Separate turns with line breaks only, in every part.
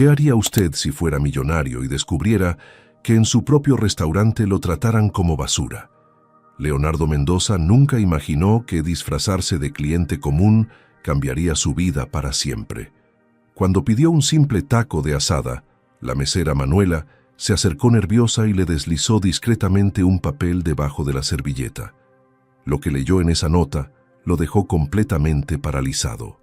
¿Qué haría usted si fuera millonario y descubriera que en su propio restaurante lo trataran como basura? Leonardo Mendoza nunca imaginó que disfrazarse de cliente común cambiaría su vida para siempre. Cuando pidió un simple taco de asada, la mesera Manuela se acercó nerviosa y le deslizó discretamente un papel debajo de la servilleta. Lo que leyó en esa nota lo dejó completamente paralizado.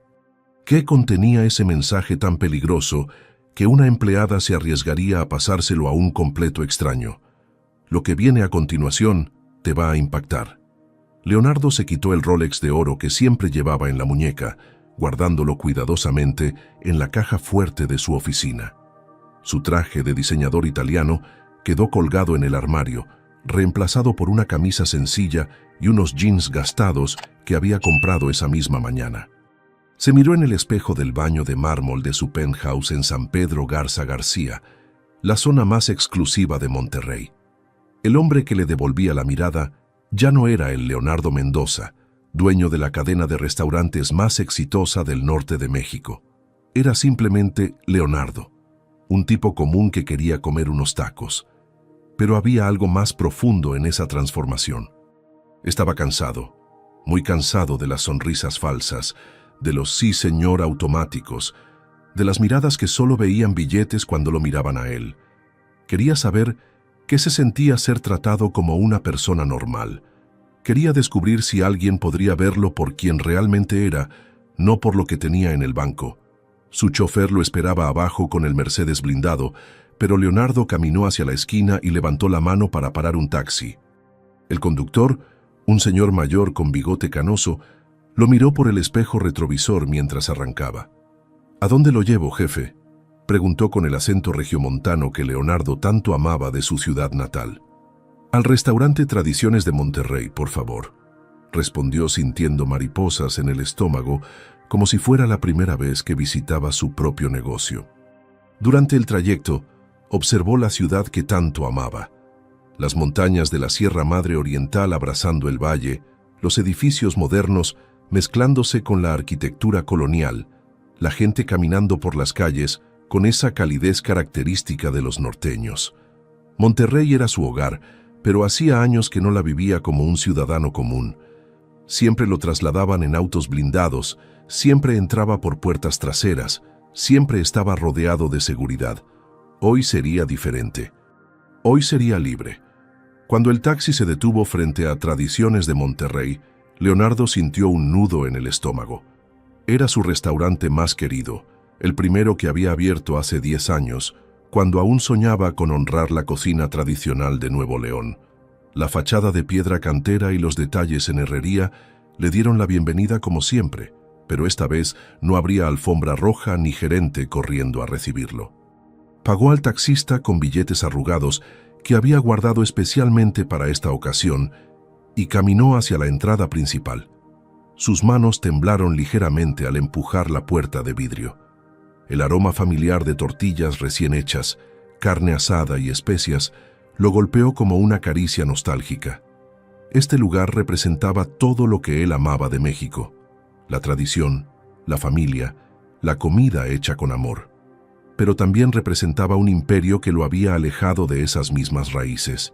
¿Qué contenía ese mensaje tan peligroso que una empleada se arriesgaría a pasárselo a un completo extraño? Lo que viene a continuación te va a impactar. Leonardo se quitó el Rolex de oro que siempre llevaba en la muñeca, guardándolo cuidadosamente en la caja fuerte de su oficina. Su traje de diseñador italiano quedó colgado en el armario, reemplazado por una camisa sencilla y unos jeans gastados que había comprado esa misma mañana. Se miró en el espejo del baño de mármol de su penthouse en San Pedro Garza García, la zona más exclusiva de Monterrey. El hombre que le devolvía la mirada ya no era el Leonardo Mendoza, dueño de la cadena de restaurantes más exitosa del norte de México. Era simplemente Leonardo, un tipo común que quería comer unos tacos. Pero había algo más profundo en esa transformación. Estaba cansado, muy cansado de las sonrisas falsas, de los sí señor automáticos, de las miradas que solo veían billetes cuando lo miraban a él. Quería saber qué se sentía ser tratado como una persona normal. Quería descubrir si alguien podría verlo por quien realmente era, no por lo que tenía en el banco. Su chofer lo esperaba abajo con el Mercedes blindado, pero Leonardo caminó hacia la esquina y levantó la mano para parar un taxi. El conductor, un señor mayor con bigote canoso, lo miró por el espejo retrovisor mientras arrancaba. «¿A dónde lo llevo, jefe?», preguntó con el acento regiomontano que Leonardo tanto amaba de su ciudad natal. «Al restaurante Tradiciones de Monterrey, por favor», respondió sintiendo mariposas en el estómago, como si fuera la primera vez que visitaba su propio negocio. Durante el trayecto, observó la ciudad que tanto amaba. Las montañas de la Sierra Madre Oriental abrazando el valle, los edificios modernos mezclándose con la arquitectura colonial, la gente caminando por las calles con esa calidez característica de los norteños. Monterrey era su hogar, pero hacía años que no la vivía como un ciudadano común. Siempre lo trasladaban en autos blindados, siempre entraba por puertas traseras, siempre estaba rodeado de seguridad. Hoy sería diferente. Hoy sería libre. Cuando el taxi se detuvo frente a Tradiciones de Monterrey, Leonardo sintió un nudo en el estómago. Era su restaurante más querido, el primero que había abierto hace 10 años, cuando aún soñaba con honrar la cocina tradicional de Nuevo León. La fachada de piedra cantera y los detalles en herrería le dieron la bienvenida como siempre, pero esta vez no habría alfombra roja ni gerente corriendo a recibirlo. Pagó al taxista con billetes arrugados que había guardado especialmente para esta ocasión y caminó hacia la entrada principal. Sus manos temblaron ligeramente al empujar la puerta de vidrio. El aroma familiar de tortillas recién hechas, carne asada y especias lo golpeó como una caricia nostálgica. Este lugar representaba todo lo que él amaba de México: la tradición, la familia, la comida hecha con amor. Pero también representaba un imperio que lo había alejado de esas mismas raíces.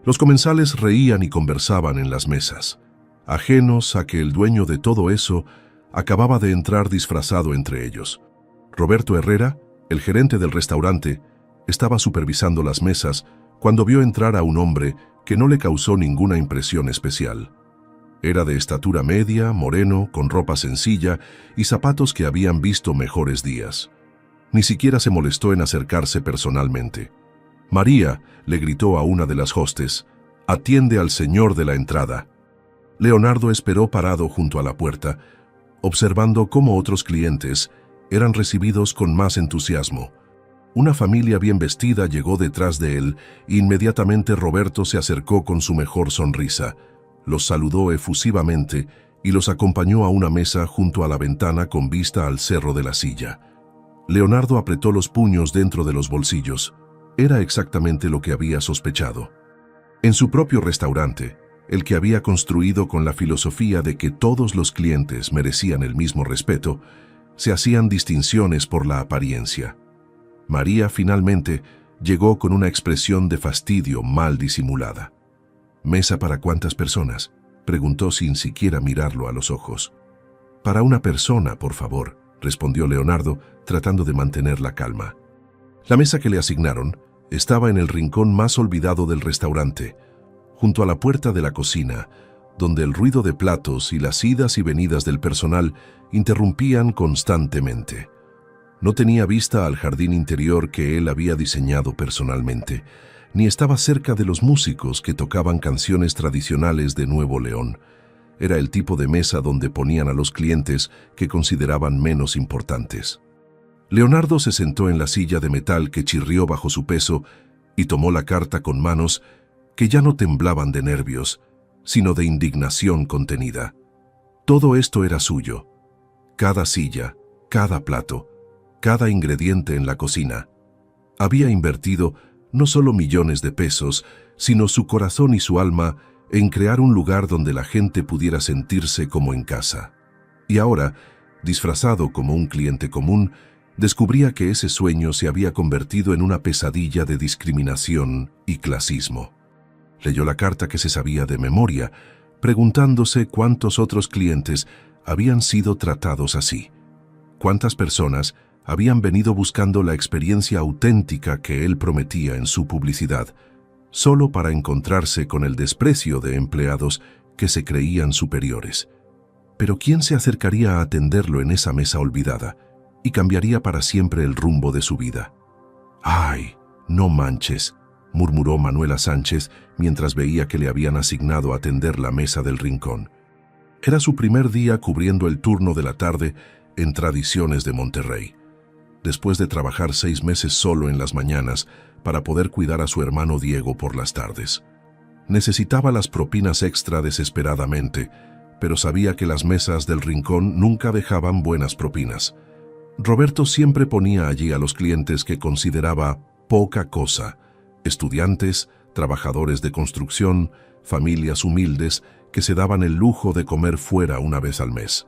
Los comensales reían y conversaban en las mesas, ajenos a que el dueño de todo eso acababa de entrar disfrazado entre ellos. Roberto Herrera, el gerente del restaurante, estaba supervisando las mesas cuando vio entrar a un hombre que no le causó ninguna impresión especial. Era de estatura media, moreno, con ropa sencilla y zapatos que habían visto mejores días. Ni siquiera se molestó en acercarse personalmente. «María», le gritó a una de las hostes, «atiende al señor de la entrada». Leonardo esperó parado junto a la puerta, observando cómo otros clientes eran recibidos con más entusiasmo. Una familia bien vestida llegó detrás de él e inmediatamente Roberto se acercó con su mejor sonrisa. Los saludó efusivamente y los acompañó a una mesa junto a la ventana con vista al Cerro de la Silla. Leonardo apretó los puños dentro de los bolsillos. Era exactamente lo que había sospechado. En su propio restaurante, el que había construido con la filosofía de que todos los clientes merecían el mismo respeto, se hacían distinciones por la apariencia. María finalmente llegó con una expresión de fastidio mal disimulada. ¿Mesa para cuántas personas?, preguntó sin siquiera mirarlo a los ojos. Para una persona, por favor, respondió Leonardo, tratando de mantener la calma. La mesa que le asignaron estaba en el rincón más olvidado del restaurante, junto a la puerta de la cocina, donde el ruido de platos y las idas y venidas del personal interrumpían constantemente. No tenía vista al jardín interior que él había diseñado personalmente, ni estaba cerca de los músicos que tocaban canciones tradicionales de Nuevo León. Era el tipo de mesa donde ponían a los clientes que consideraban menos importantes. Leonardo se sentó en la silla de metal que chirrió bajo su peso y tomó la carta con manos que ya no temblaban de nervios, sino de indignación contenida. Todo esto era suyo. Cada silla, cada plato, cada ingrediente en la cocina. Había invertido no solo millones de pesos, sino su corazón y su alma en crear un lugar donde la gente pudiera sentirse como en casa. Y ahora, disfrazado como un cliente común, descubría que ese sueño se había convertido en una pesadilla de discriminación y clasismo. Leyó la carta que se sabía de memoria, preguntándose cuántos otros clientes habían sido tratados así. Cuántas personas habían venido buscando la experiencia auténtica que él prometía en su publicidad, solo para encontrarse con el desprecio de empleados que se creían superiores. Pero ¿quién se acercaría a atenderlo en esa mesa olvidada y cambiaría para siempre el rumbo de su vida? ¡Ay, no manches!, murmuró Manuela Sánchez mientras veía que le habían asignado a atender la mesa del rincón. Era su primer día cubriendo el turno de la tarde en Tradiciones de Monterrey, después de trabajar 6 meses solo en las mañanas para poder cuidar a su hermano Diego por las tardes. Necesitaba las propinas extra desesperadamente, pero sabía que las mesas del rincón nunca dejaban buenas propinas. Roberto siempre ponía allí a los clientes que consideraba poca cosa: estudiantes, trabajadores de construcción, familias humildes que se daban el lujo de comer fuera una vez al mes.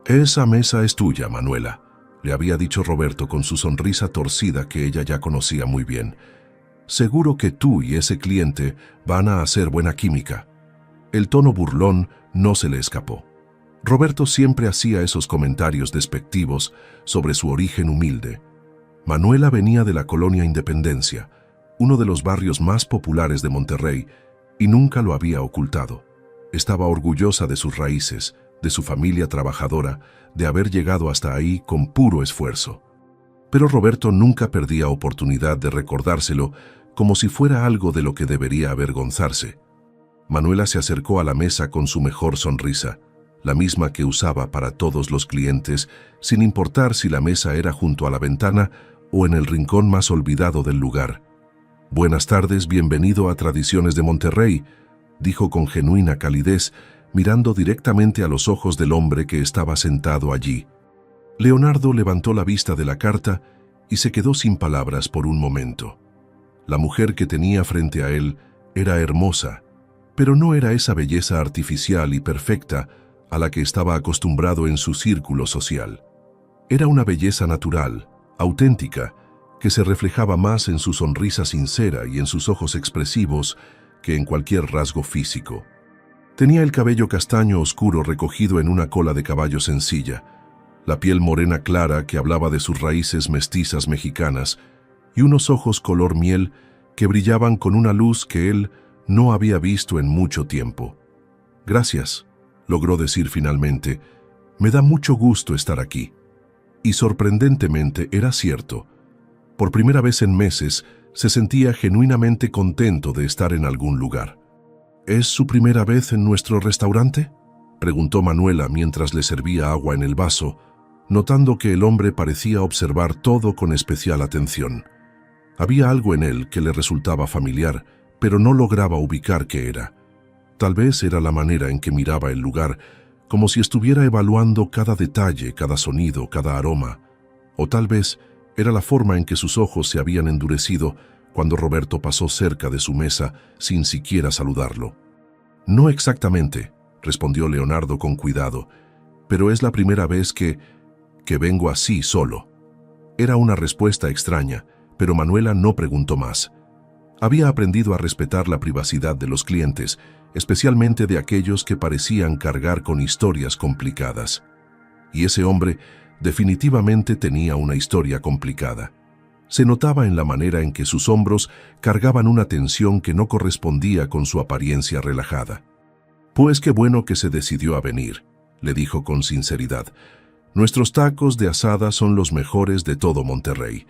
«Esa mesa es tuya, Manuela», le había dicho Roberto con su sonrisa torcida que ella ya conocía muy bien. «Seguro que tú y ese cliente van a hacer buena química». El tono burlón no se le escapó. Roberto siempre hacía esos comentarios despectivos sobre su origen humilde. Manuela venía de la Colonia Independencia, uno de los barrios más populares de Monterrey, y nunca lo había ocultado. Estaba orgullosa de sus raíces, de su familia trabajadora, de haber llegado hasta ahí con puro esfuerzo. Pero Roberto nunca perdía oportunidad de recordárselo como si fuera algo de lo que debería avergonzarse. Manuela se acercó a la mesa con su mejor sonrisa, la misma que usaba para todos los clientes, sin importar si la mesa era junto a la ventana o en el rincón más olvidado del lugar. «Buenas tardes, bienvenido a Tradiciones de Monterrey», dijo con genuina calidez, mirando directamente a los ojos del hombre que estaba sentado allí. Leonardo levantó la vista de la carta y se quedó sin palabras por un momento. La mujer que tenía frente a él era hermosa, pero no era esa belleza artificial y perfecta a la que estaba acostumbrado en su círculo social. Era una belleza natural, auténtica, que se reflejaba más en su sonrisa sincera y en sus ojos expresivos que en cualquier rasgo físico. Tenía el cabello castaño oscuro recogido en una cola de caballo sencilla, la piel morena clara que hablaba de sus raíces mestizas mexicanas y unos ojos color miel que brillaban con una luz que él no había visto en mucho tiempo. «Gracias», logró decir finalmente. «Me da mucho gusto estar aquí». Y sorprendentemente era cierto. Por primera vez en meses se sentía genuinamente contento de estar en algún lugar. «¿Es su primera vez en nuestro restaurante?», preguntó Manuela mientras le servía agua en el vaso, notando que el hombre parecía observar todo con especial atención. Había algo en él que le resultaba familiar, pero no lograba ubicar qué era. Tal vez era la manera en que miraba el lugar, como si estuviera evaluando cada detalle, cada sonido, cada aroma. O tal vez era la forma en que sus ojos se habían endurecido cuando Roberto pasó cerca de su mesa sin siquiera saludarlo. «No exactamente», respondió Leonardo con cuidado, «pero es la primera vez que vengo así solo». Era una respuesta extraña, pero Manuela no preguntó más. Había aprendido a respetar la privacidad de los clientes, especialmente de aquellos que parecían cargar con historias complicadas. Y ese hombre definitivamente tenía una historia complicada. Se notaba en la manera en que sus hombros cargaban una tensión que no correspondía con su apariencia relajada. «Pues qué bueno que se decidió a venir», le dijo con sinceridad. «Nuestros tacos de asada son los mejores de todo Monterrey.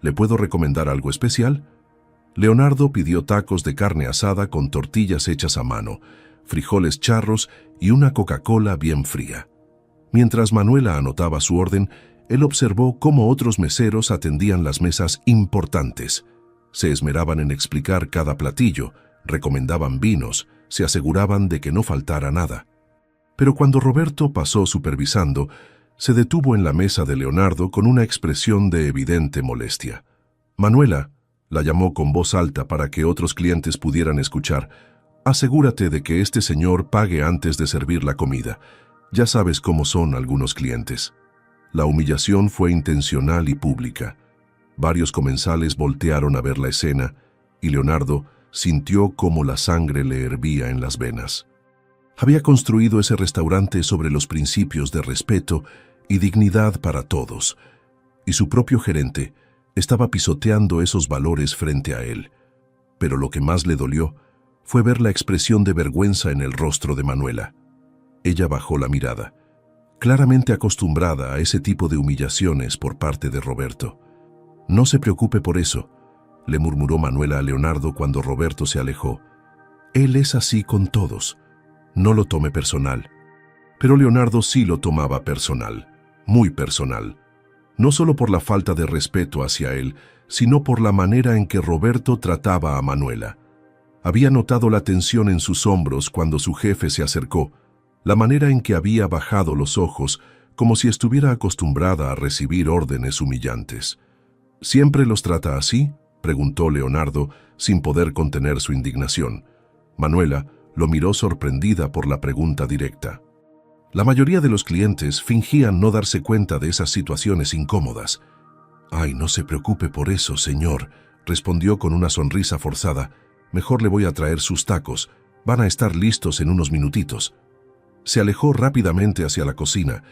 ¿Le puedo recomendar algo especial?» Leonardo pidió tacos de carne asada con tortillas hechas a mano, frijoles charros y una Coca-Cola bien fría. Mientras Manuela anotaba su orden, él observó cómo otros meseros atendían las mesas importantes. Se esmeraban en explicar cada platillo, recomendaban vinos, se aseguraban de que no faltara nada. Pero cuando Roberto pasó supervisando, se detuvo en la mesa de Leonardo con una expresión de evidente molestia. «Manuela», la llamó con voz alta para que otros clientes pudieran escuchar, «asegúrate de que este señor pague antes de servir la comida. Ya sabes cómo son algunos clientes». La humillación fue intencional y pública. Varios comensales voltearon a ver la escena y Leonardo sintió cómo la sangre le hervía en las venas. Había construido ese restaurante sobre los principios de respeto y dignidad para todos, y su propio gerente estaba pisoteando esos valores frente a él. Pero lo que más le dolió fue ver la expresión de vergüenza en el rostro de Manuela. Ella bajó la mirada, claramente acostumbrada a ese tipo de humillaciones por parte de Roberto. «No se preocupe por eso», le murmuró Manuela a Leonardo cuando Roberto se alejó. «Él es así con todos. No lo tome personal». Pero Leonardo sí lo tomaba personal, muy personal. No solo por la falta de respeto hacia él, sino por la manera en que Roberto trataba a Manuela. Había notado la tensión en sus hombros cuando su jefe se acercó, la manera en que había bajado los ojos, como si estuviera acostumbrada a recibir órdenes humillantes. «¿Siempre los trata así?», preguntó Leonardo, sin poder contener su indignación. Manuela lo miró sorprendida por la pregunta directa. La mayoría de los clientes fingían no darse cuenta de esas situaciones incómodas. «Ay, no se preocupe por eso, señor», respondió con una sonrisa forzada. «Mejor le voy a traer sus tacos. Van a estar listos en unos minutitos». Se alejó rápidamente hacia la cocina,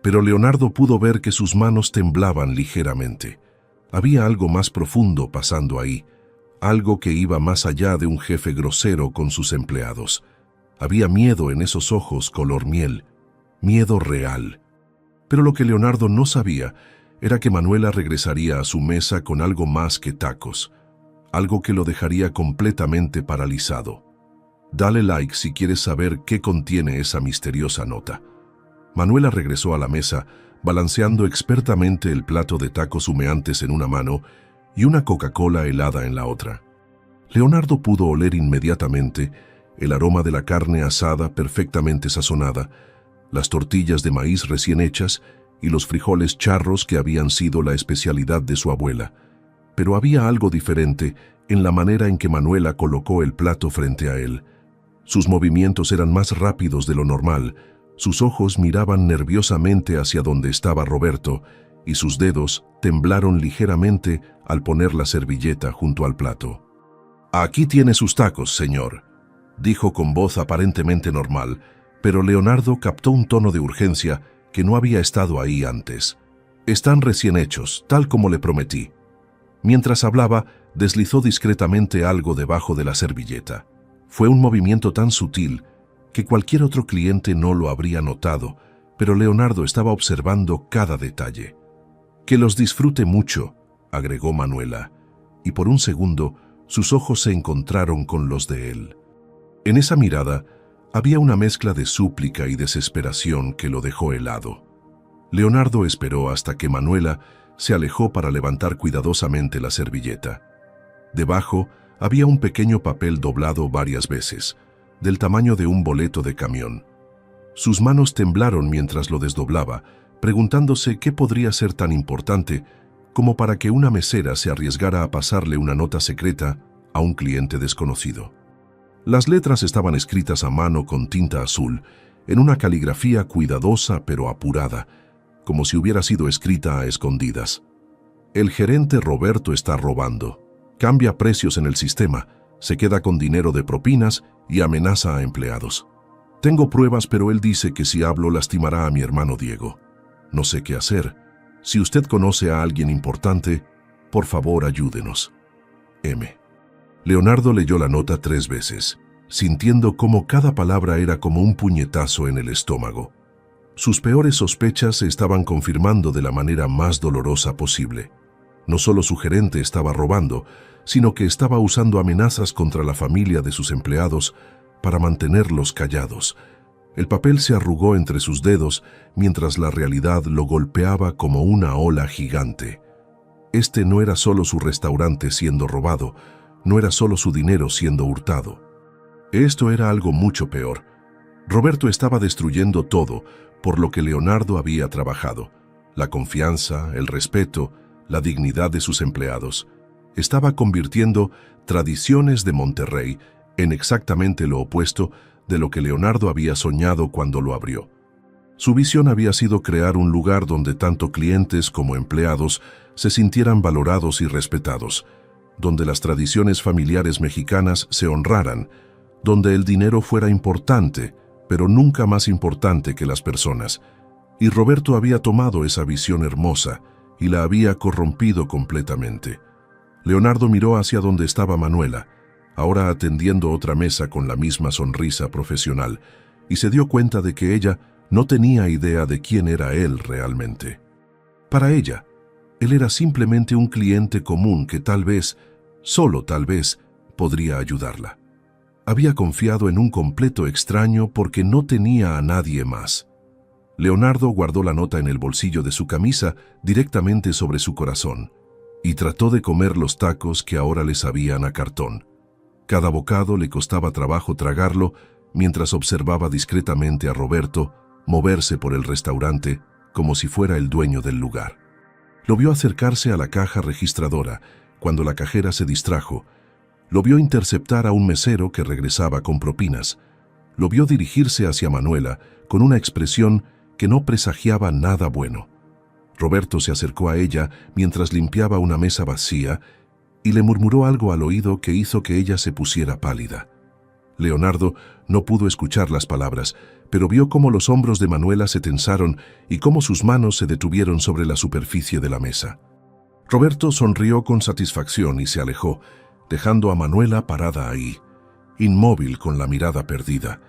pero Leonardo pudo ver que sus manos temblaban ligeramente. Había algo más profundo pasando ahí, algo que iba más allá de un jefe grosero con sus empleados. Había miedo en esos ojos color miel, miedo real. Pero lo que Leonardo no sabía era que Manuela regresaría a su mesa con algo más que tacos, algo que lo dejaría completamente paralizado. Dale like si quieres saber qué contiene esa misteriosa nota. Manuela regresó a la mesa, balanceando expertamente el plato de tacos humeantes en una mano y una Coca-Cola helada en la otra. Leonardo pudo oler inmediatamente el aroma de la carne asada perfectamente sazonada, las tortillas de maíz recién hechas y los frijoles charros que habían sido la especialidad de su abuela. Pero había algo diferente en la manera en que Manuela colocó el plato frente a él. Sus movimientos eran más rápidos de lo normal, sus ojos miraban nerviosamente hacia donde estaba Roberto y sus dedos temblaron ligeramente al poner la servilleta junto al plato. «Aquí tiene sus tacos, señor», dijo con voz aparentemente normal, pero Leonardo captó un tono de urgencia que no había estado ahí antes. «Están recién hechos, tal como le prometí». Mientras hablaba, deslizó discretamente algo debajo de la servilleta. Fue un movimiento tan sutil que cualquier otro cliente no lo habría notado, pero Leonardo estaba observando cada detalle. «Que los disfrute mucho», agregó Manuela, y por un segundo sus ojos se encontraron con los de él. En esa mirada había una mezcla de súplica y desesperación que lo dejó helado. Leonardo esperó hasta que Manuela se alejó para levantar cuidadosamente la servilleta. Debajo había un pequeño papel doblado varias veces, del tamaño de un boleto de camión. Sus manos temblaron mientras lo desdoblaba, preguntándose qué podría ser tan importante como para que una mesera se arriesgara a pasarle una nota secreta a un cliente desconocido. Las letras estaban escritas a mano con tinta azul, en una caligrafía cuidadosa pero apurada, como si hubiera sido escrita a escondidas. El gerente Roberto está robando. Cambia precios en el sistema, se queda con dinero de propinas y amenaza a empleados. Tengo pruebas, pero él dice que si hablo lastimará a mi hermano Diego. No sé qué hacer. Si usted conoce a alguien importante, por favor ayúdenos. M. Leonardo leyó la nota 3 veces, sintiendo cómo cada palabra era como un puñetazo en el estómago. Sus peores sospechas se estaban confirmando de la manera más dolorosa posible. No solo su gerente estaba robando, sino que estaba usando amenazas contra la familia de sus empleados para mantenerlos callados. El papel se arrugó entre sus dedos mientras la realidad lo golpeaba como una ola gigante. Este no era solo su restaurante siendo robado, no era solo su dinero siendo hurtado. Esto era algo mucho peor. Roberto estaba destruyendo todo por lo que Leonardo había trabajado: la confianza, el respeto, la dignidad de sus empleados. Estaba convirtiendo Tradiciones de Monterrey en exactamente lo opuesto de lo que Leonardo había soñado cuando lo abrió. Su visión había sido crear un lugar donde tanto clientes como empleados se sintieran valorados y respetados, donde las tradiciones familiares mexicanas se honraran, donde el dinero fuera importante, pero nunca más importante que las personas. Y Roberto había tomado esa visión hermosa y la había corrompido completamente. Leonardo miró hacia donde estaba Manuela, ahora atendiendo otra mesa con la misma sonrisa profesional, y se dio cuenta de que ella no tenía idea de quién era él realmente. Para ella, él era simplemente un cliente común que tal vez, solo tal vez, podría ayudarla. Había confiado en un completo extraño porque no tenía a nadie más. Leonardo guardó la nota en el bolsillo de su camisa directamente sobre su corazón y trató de comer los tacos que ahora le sabían a cartón. Cada bocado le costaba trabajo tragarlo mientras observaba discretamente a Roberto moverse por el restaurante como si fuera el dueño del lugar. Lo vio acercarse a la caja registradora cuando la cajera se distrajo. Lo vio interceptar a un mesero que regresaba con propinas. Lo vio dirigirse hacia Manuela con una expresión que no presagiaba nada bueno. Roberto se acercó a ella mientras limpiaba una mesa vacía y le murmuró algo al oído que hizo que ella se pusiera pálida. Leonardo no pudo escuchar las palabras, pero vio cómo los hombros de Manuela se tensaron y cómo sus manos se detuvieron sobre la superficie de la mesa. Roberto sonrió con satisfacción y se alejó, dejando a Manuela parada ahí, inmóvil con la mirada perdida.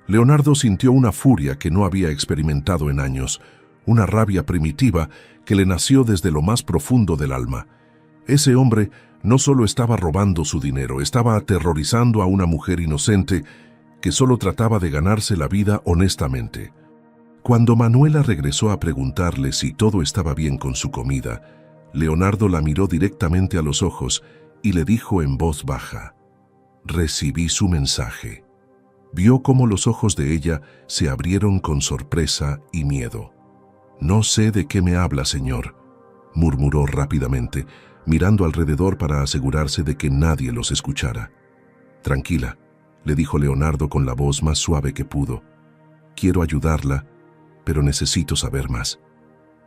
Leonardo sintió una furia que no había experimentado en años, una rabia primitiva que le nació desde lo más profundo del alma. Ese hombre no solo estaba robando su dinero, estaba aterrorizando a una mujer inocente que solo trataba de ganarse la vida honestamente. Cuando Manuela regresó a preguntarle si todo estaba bien con su comida, Leonardo la miró directamente a los ojos y le dijo en voz baja: «Recibí su mensaje». Vio cómo los ojos de ella se abrieron con sorpresa y miedo. «No sé de qué me habla, señor», murmuró rápidamente, mirando alrededor para asegurarse de que nadie los escuchara. «Tranquila», le dijo Leonardo con la voz más suave que pudo. «Quiero ayudarla, pero necesito saber más».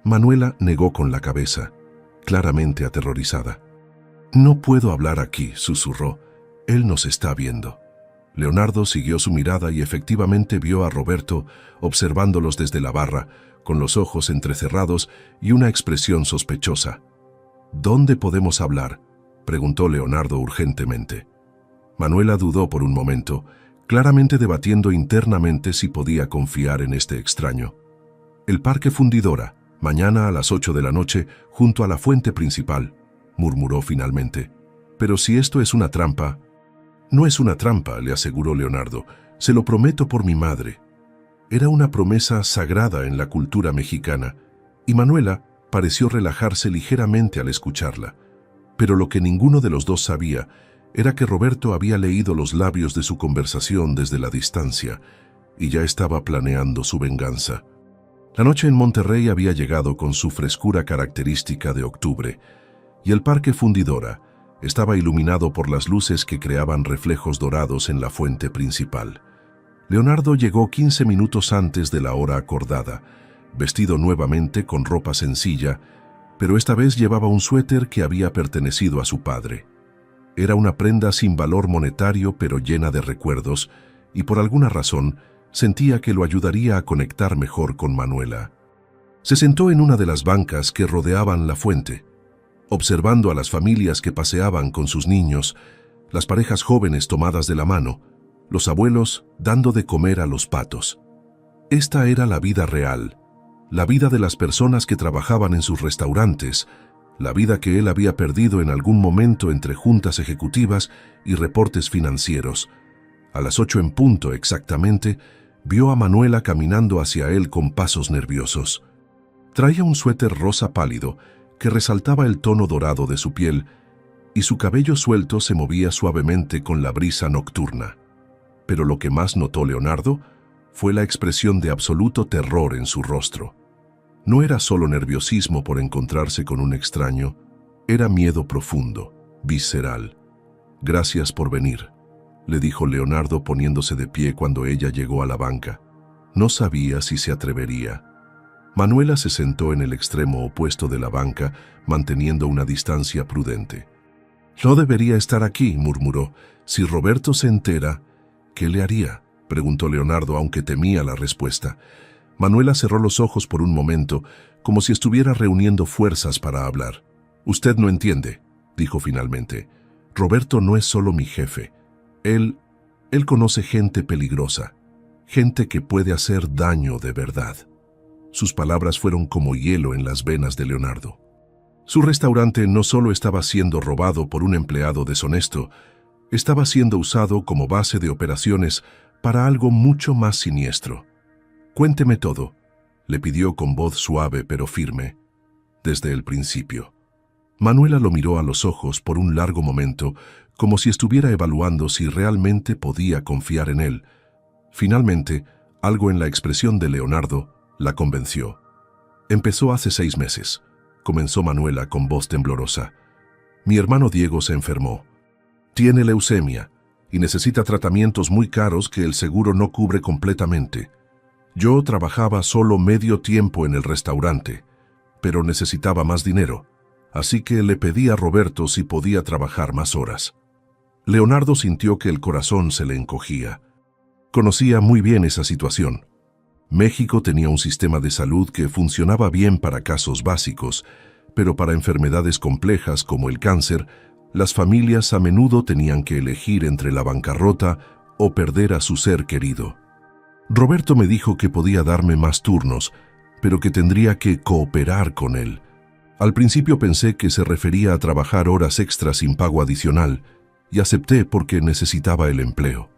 Manuela negó con la cabeza, claramente aterrorizada. «No puedo hablar aquí», susurró. «Él nos está viendo». Leonardo siguió su mirada y efectivamente vio a Roberto observándolos desde la barra, con los ojos entrecerrados y una expresión sospechosa. «¿Dónde podemos hablar?», preguntó Leonardo urgentemente. Manuela dudó por un momento, claramente debatiendo internamente si podía confiar en este extraño. «El Parque Fundidora, mañana a las 8 de la noche, junto a la fuente principal», murmuró finalmente. «Pero si esto es una trampa». «No es una trampa», le aseguró Leonardo. «Se lo prometo por mi madre». Era una promesa sagrada en la cultura mexicana, y Manuela pareció relajarse ligeramente al escucharla. Pero lo que ninguno de los dos sabía era que Roberto había leído los labios de su conversación desde la distancia y ya estaba planeando su venganza. La noche en Monterrey había llegado con su frescura característica de octubre, y el Parque Fundidora estaba iluminado por las luces que creaban reflejos dorados en la fuente principal. Leonardo llegó 15 minutos antes de la hora acordada, vestido nuevamente con ropa sencilla, pero esta vez llevaba un suéter que había pertenecido a su padre. Era una prenda sin valor monetario pero llena de recuerdos, y por alguna razón sentía que lo ayudaría a conectar mejor con Manuela. Se sentó en una de las bancas que rodeaban la fuente, observando a las familias que paseaban con sus niños, las parejas jóvenes tomadas de la mano, los abuelos dando de comer a los patos. Esta era la vida real, la vida de las personas que trabajaban en sus restaurantes, la vida que él había perdido en algún momento entre juntas ejecutivas y reportes financieros. A las 8 en punto exactamente, vio a Manuela caminando hacia él con pasos nerviosos. Traía un suéter rosa pálido que resaltaba el tono dorado de su piel, y su cabello suelto se movía suavemente con la brisa nocturna. Pero lo que más notó Leonardo fue la expresión de absoluto terror en su rostro. No era solo nerviosismo por encontrarse con un extraño, era miedo profundo, visceral. «Gracias por venir», le dijo Leonardo poniéndose de pie cuando ella llegó a la banca. No sabía si se atrevería. Manuela se sentó en el extremo opuesto de la banca, manteniendo una distancia prudente. «No debería estar aquí», murmuró. «Si Roberto se entera, ¿qué le haría?», preguntó Leonardo, aunque temía la respuesta. Manuela cerró los ojos por un momento, como si estuviera reuniendo fuerzas para hablar. «Usted no entiende», dijo finalmente. «Roberto no es solo mi jefe. Él conoce gente peligrosa, gente que puede hacer daño de verdad». Sus palabras fueron como hielo en las venas de Leonardo. Su restaurante no solo estaba siendo robado por un empleado deshonesto, estaba siendo usado como base de operaciones para algo mucho más siniestro. «Cuénteme todo», le pidió con voz suave pero firme, desde el principio. Manuela lo miró a los ojos por un largo momento, como si estuviera evaluando si realmente podía confiar en él. Finalmente, algo en la expresión de Leonardo la convenció. «Empezó hace 6 meses», comenzó Manuela con voz temblorosa. «Mi hermano Diego se enfermó. Tiene leucemia y necesita tratamientos muy caros que el seguro no cubre completamente. Yo trabajaba solo medio tiempo en el restaurante, pero necesitaba más dinero, así que le pedí a Roberto si podía trabajar más horas». Leonardo sintió que el corazón se le encogía. Conocía muy bien esa situación. México tenía un sistema de salud que funcionaba bien para casos básicos, pero para enfermedades complejas como el cáncer, las familias a menudo tenían que elegir entre la bancarrota o perder a su ser querido. Roberto me dijo que podía darme más turnos, pero que tendría que cooperar con él. Al principio pensé que se refería a trabajar horas extras sin pago adicional, y acepté porque necesitaba el empleo.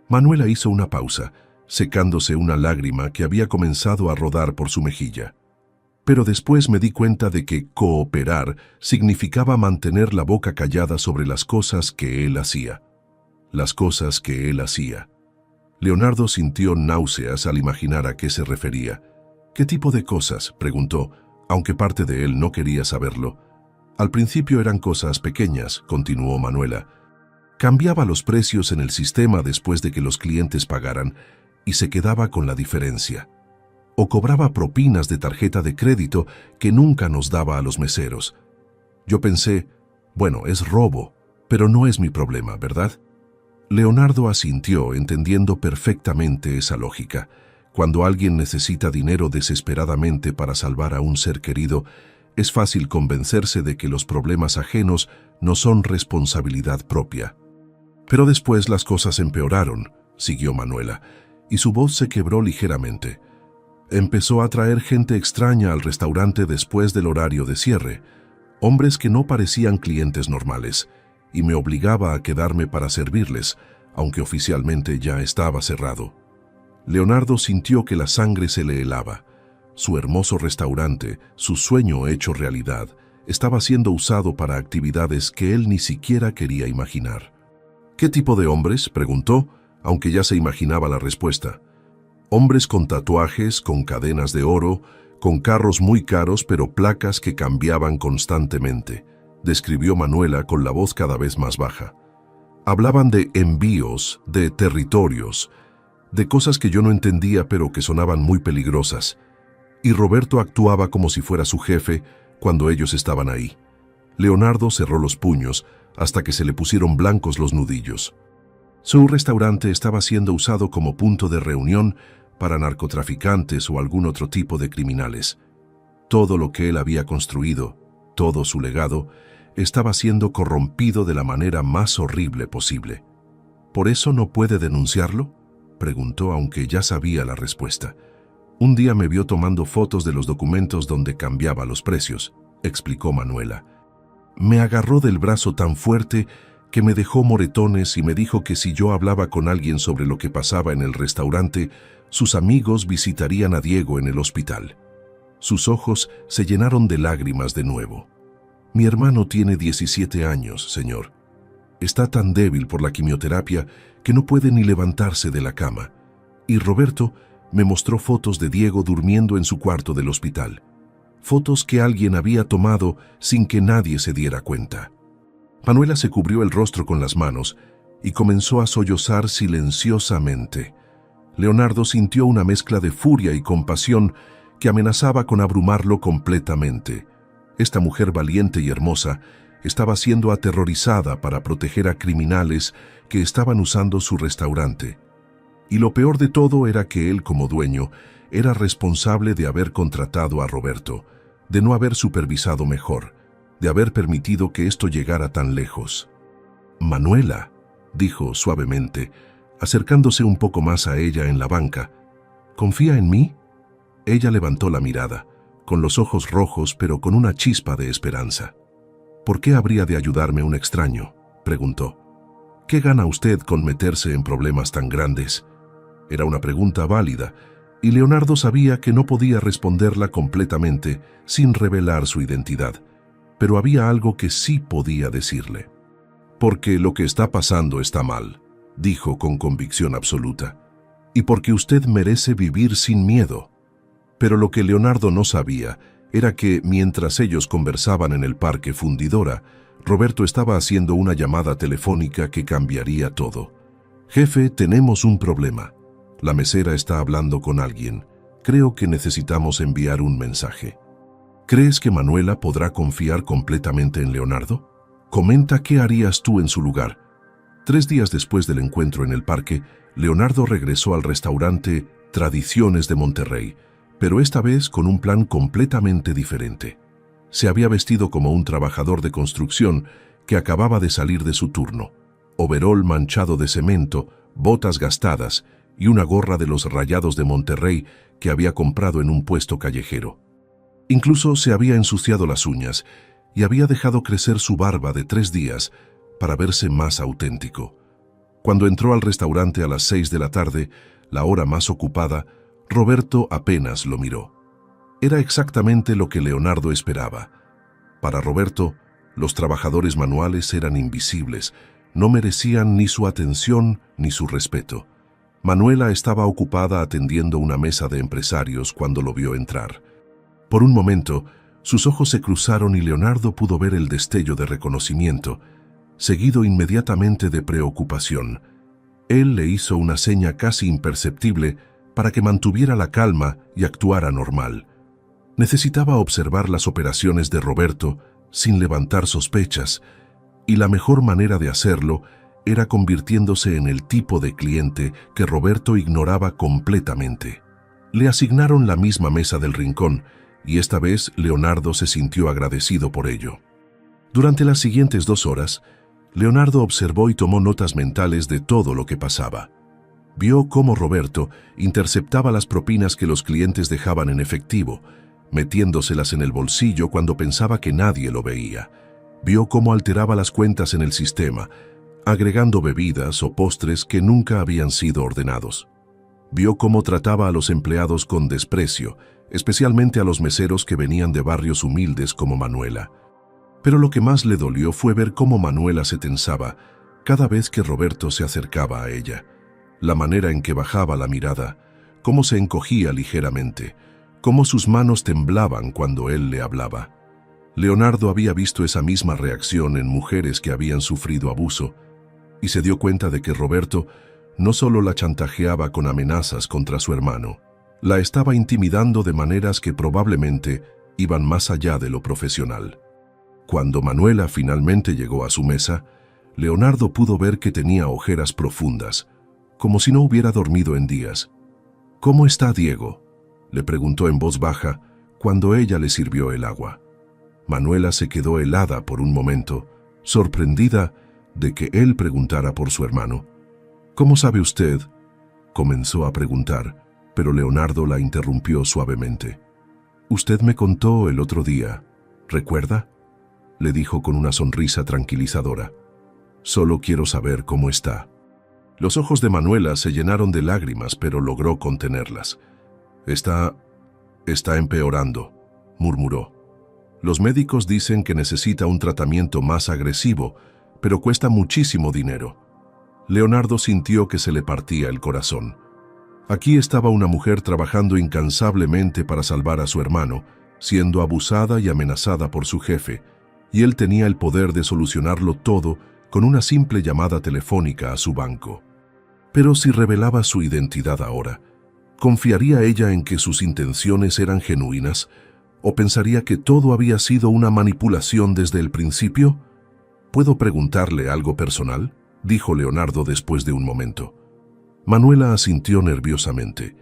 Manuela hizo una pausa, secándose una lágrima que había comenzado a rodar por su mejilla. Pero después me di cuenta de que cooperar significaba mantener la boca callada sobre las cosas que él hacía. Las cosas que él hacía. Leonardo sintió náuseas al imaginar a qué se refería. «¿Qué tipo de cosas?», preguntó, aunque parte de él no quería saberlo. «Al principio eran cosas pequeñas», continuó Manuela. «Cambiaba los precios en el sistema después de que los clientes pagaran y se quedaba con la diferencia. O cobraba propinas de tarjeta de crédito que nunca nos daba a los meseros. Yo pensé, bueno, es robo, pero no es mi problema, ¿verdad?». Leonardo asintió, entendiendo perfectamente esa lógica. Cuando alguien necesita dinero desesperadamente para salvar a un ser querido, es fácil convencerse de que los problemas ajenos no son responsabilidad propia. «Pero después las cosas empeoraron», siguió Manuela, y su voz se quebró ligeramente. «Empezó a traer gente extraña al restaurante después del horario de cierre, hombres que no parecían clientes normales, y me obligaba a quedarme para servirles, aunque oficialmente ya estaba cerrado». Leonardo sintió que la sangre se le helaba. Su hermoso restaurante, su sueño hecho realidad, estaba siendo usado para actividades que él ni siquiera quería imaginar. «¿Qué tipo de hombres?», preguntó, aunque ya se imaginaba la respuesta. «Hombres con tatuajes, con cadenas de oro, con carros muy caros pero placas que cambiaban constantemente», describió Manuela con la voz cada vez más baja. «Hablaban de envíos, de territorios, de cosas que yo no entendía pero que sonaban muy peligrosas. Y Roberto actuaba como si fuera su jefe, cuando ellos estaban ahí. Leonardo cerró los puños hasta que se le pusieron blancos los nudillos. Su restaurante estaba siendo usado como punto de reunión para narcotraficantes o algún otro tipo de criminales. Todo lo que él había construido, todo su legado, estaba siendo corrompido de la manera más horrible posible. ¿Por eso no puede denunciarlo?, preguntó, aunque ya sabía la respuesta. Un día me vio tomando fotos de los documentos donde cambiaba los precios, explicó Manuela. Me agarró del brazo tan fuerte que me dejó moretones y me dijo que si yo hablaba con alguien sobre lo que pasaba en el restaurante, sus amigos visitarían a Diego en el hospital. Sus ojos se llenaron de lágrimas de nuevo. Mi hermano tiene 17 años, señor. Está tan débil por la quimioterapia que no puede ni levantarse de la cama. Y Roberto me mostró fotos de Diego durmiendo en su cuarto del hospital. Fotos que alguien había tomado sin que nadie se diera cuenta. Manuela se cubrió el rostro con las manos y comenzó a sollozar silenciosamente. Leonardo sintió una mezcla de furia y compasión que amenazaba con abrumarlo completamente. Esta mujer valiente y hermosa estaba siendo aterrorizada para proteger a criminales que estaban usando su restaurante. Y lo peor de todo era que él, como dueño, era responsable de haber contratado a Roberto, de no haber supervisado mejor, de haber permitido que esto llegara tan lejos. Manuela, dijo suavemente, acercándose un poco más a ella en la banca, ¿confía en mí? Ella levantó la mirada, con los ojos rojos pero con una chispa de esperanza. ¿Por qué habría de ayudarme un extraño?, preguntó. ¿Qué gana usted con meterse en problemas tan grandes? Era una pregunta válida, y Leonardo sabía que no podía responderla completamente sin revelar su identidad, pero había algo que sí podía decirle. Porque lo que está pasando está mal, dijo con convicción absoluta, y porque usted merece vivir sin miedo. Pero lo que Leonardo no sabía era que, mientras ellos conversaban en el Parque Fundidora, Roberto estaba haciendo una llamada telefónica que cambiaría todo. «Jefe, tenemos un problema. La mesera está hablando con alguien. Creo que necesitamos enviar un mensaje». ¿Crees que Manuela podrá confiar completamente en Leonardo? Comenta qué harías tú en su lugar. 3 días después del encuentro en el parque, Leonardo regresó al restaurante Tradiciones de Monterrey, pero esta vez con un plan completamente diferente. Se había vestido como un trabajador de construcción que acababa de salir de su turno. Overol manchado de cemento, botas gastadas y una gorra de los Rayados de Monterrey que había comprado en un puesto callejero. Incluso se había ensuciado las uñas y había dejado crecer su barba de 3 días para verse más auténtico. Cuando entró al restaurante a las 6 de la tarde, la hora más ocupada, Roberto apenas lo miró. Era exactamente lo que Leonardo esperaba. Para Roberto, los trabajadores manuales eran invisibles, no merecían ni su atención ni su respeto. Manuela estaba ocupada atendiendo una mesa de empresarios cuando lo vio entrar. Por un momento, sus ojos se cruzaron y Leonardo pudo ver el destello de reconocimiento, seguido inmediatamente de preocupación. Él le hizo una seña casi imperceptible para que mantuviera la calma y actuara normal. Necesitaba observar las operaciones de Roberto sin levantar sospechas, y la mejor manera de hacerlo era convirtiéndose en el tipo de cliente que Roberto ignoraba completamente. Le asignaron la misma mesa del rincón, y esta vez Leonardo se sintió agradecido por ello. Durante las siguientes 2 horas, Leonardo observó y tomó notas mentales de todo lo que pasaba. Vio cómo Roberto interceptaba las propinas que los clientes dejaban en efectivo, metiéndoselas en el bolsillo cuando pensaba que nadie lo veía. Vio cómo alteraba las cuentas en el sistema, agregando bebidas o postres que nunca habían sido ordenados. Vio cómo trataba a los empleados con desprecio, especialmente a los meseros que venían de barrios humildes como Manuela. Pero lo que más le dolió fue ver cómo Manuela se tensaba cada vez que Roberto se acercaba a ella. La manera en que bajaba la mirada, cómo se encogía ligeramente, cómo sus manos temblaban cuando él le hablaba. Leonardo había visto esa misma reacción en mujeres que habían sufrido abuso, y se dio cuenta de que Roberto no solo la chantajeaba con amenazas contra su hermano, la estaba intimidando de maneras que probablemente iban más allá de lo profesional. Cuando Manuela finalmente llegó a su mesa, Leonardo pudo ver que tenía ojeras profundas, como si no hubiera dormido en días. «¿Cómo está Diego?», le preguntó en voz baja cuando ella le sirvió el agua. Manuela se quedó helada por un momento, sorprendida de que él preguntara por su hermano. «¿Cómo sabe usted?», comenzó a preguntar, pero Leonardo la interrumpió suavemente. «Usted me contó el otro día, ¿recuerda?», le dijo con una sonrisa tranquilizadora. «Solo quiero saber cómo está». Los ojos de Manuela se llenaron de lágrimas, pero logró contenerlas. Está empeorando», murmuró. «Los médicos dicen que necesita un tratamiento más agresivo, pero cuesta muchísimo dinero». Leonardo sintió que se le partía el corazón. Aquí estaba una mujer trabajando incansablemente para salvar a su hermano, siendo abusada y amenazada por su jefe, y él tenía el poder de solucionarlo todo con una simple llamada telefónica a su banco. Pero si revelaba su identidad ahora, ¿confiaría ella en que sus intenciones eran genuinas? ¿O pensaría que todo había sido una manipulación desde el principio? «¿Puedo preguntarle algo personal?», dijo Leonardo después de un momento. Manuela asintió nerviosamente.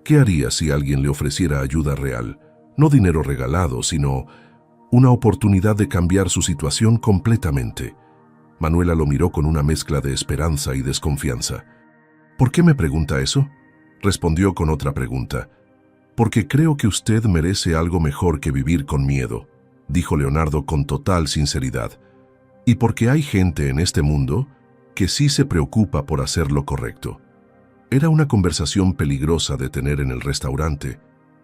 ¿Qué haría si alguien le ofreciera ayuda real? No dinero regalado, sino una oportunidad de cambiar su situación completamente. Manuela lo miró con una mezcla de esperanza y desconfianza. «¿Por qué me pregunta eso?», respondió con otra pregunta. «Porque creo que usted merece algo mejor que vivir con miedo», dijo Leonardo con total sinceridad. «Y porque hay gente en este mundo que sí se preocupa por hacer lo correcto». Era una conversación peligrosa de tener en el restaurante,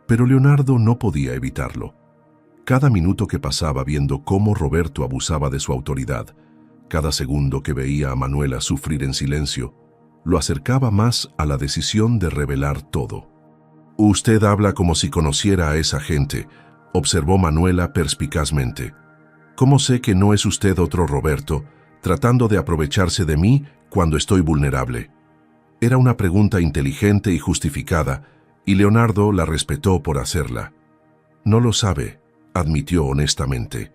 pero Leonardo no podía evitarlo. Cada minuto que pasaba viendo cómo Roberto abusaba de su autoridad, cada segundo que veía a Manuela sufrir en silencio, lo acercaba más a la decisión de revelar todo. «Usted habla como si conociera a esa gente», observó Manuela perspicazmente. «¿Cómo sé que no es usted otro Roberto, tratando de aprovecharse de mí cuando estoy vulnerable?». Era una pregunta inteligente y justificada, y Leonardo la respetó por hacerla. «No lo sabe», admitió honestamente.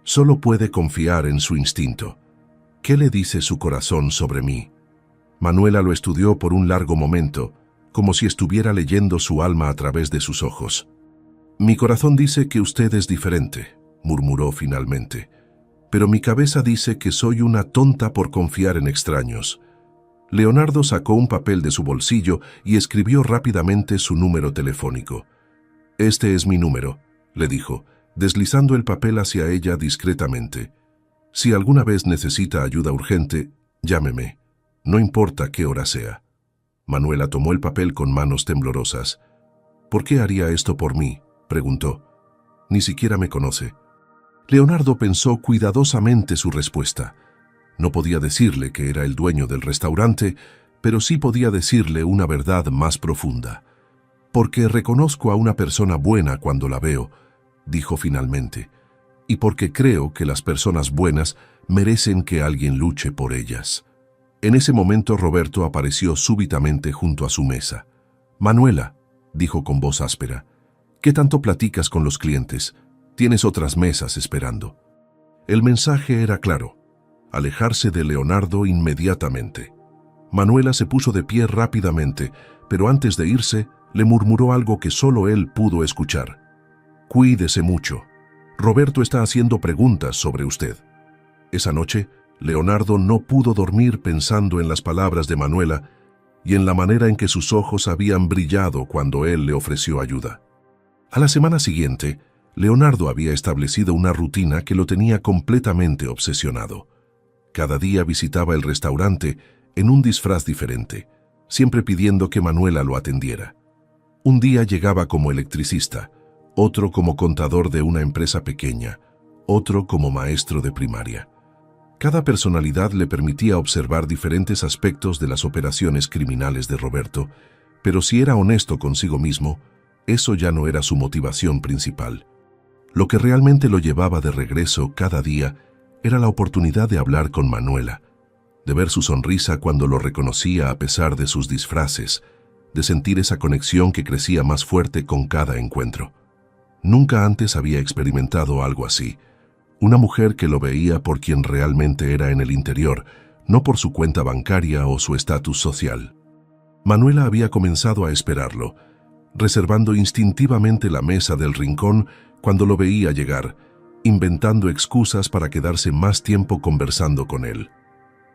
«Solo puede confiar en su instinto. ¿Qué le dice su corazón sobre mí?». Manuela lo estudió por un largo momento, como si estuviera leyendo su alma a través de sus ojos. «Mi corazón dice que usted es diferente», murmuró finalmente. «Pero mi cabeza dice que soy una tonta por confiar en extraños». Leonardo sacó un papel de su bolsillo y escribió rápidamente su número telefónico. «Este es mi número», le dijo, deslizando el papel hacia ella discretamente. «Si alguna vez necesita ayuda urgente, llámeme. No importa qué hora sea». Manuela tomó el papel con manos temblorosas. «¿Por qué haría esto por mí?», preguntó. «Ni siquiera me conoce». Leonardo pensó cuidadosamente su respuesta. No podía decirle que era el dueño del restaurante, pero sí podía decirle una verdad más profunda. «Porque reconozco a una persona buena cuando la veo», dijo finalmente, «y porque creo que las personas buenas merecen que alguien luche por ellas». En ese momento Roberto apareció súbitamente junto a su mesa. «Manuela», dijo con voz áspera, «¿qué tanto platicas con los clientes? Tienes otras mesas esperando». El mensaje era claro: alejarse de Leonardo inmediatamente. Manuela se puso de pie rápidamente, pero antes de irse, le murmuró algo que solo él pudo escuchar. «Cuídese mucho. Roberto está haciendo preguntas sobre usted». Esa noche, Leonardo no pudo dormir pensando en las palabras de Manuela y en la manera en que sus ojos habían brillado cuando él le ofreció ayuda. A la semana siguiente, Leonardo había establecido una rutina que lo tenía completamente obsesionado. Cada día visitaba el restaurante en un disfraz diferente, siempre pidiendo que Manuela lo atendiera. Un día llegaba como electricista, otro como contador de una empresa pequeña, otro como maestro de primaria. Cada personalidad le permitía observar diferentes aspectos de las operaciones criminales de Roberto, pero si era honesto consigo mismo, eso ya no era su motivación principal. Lo que realmente lo llevaba de regreso cada día era la oportunidad de hablar con Manuela, de ver su sonrisa cuando lo reconocía a pesar de sus disfraces, de sentir esa conexión que crecía más fuerte con cada encuentro. Nunca antes había experimentado algo así. Una mujer que lo veía por quien realmente era en el interior, no por su cuenta bancaria o su estatus social. Manuela había comenzado a esperarlo, reservando instintivamente la mesa del rincón cuando lo veía llegar, inventando excusas para quedarse más tiempo conversando con él.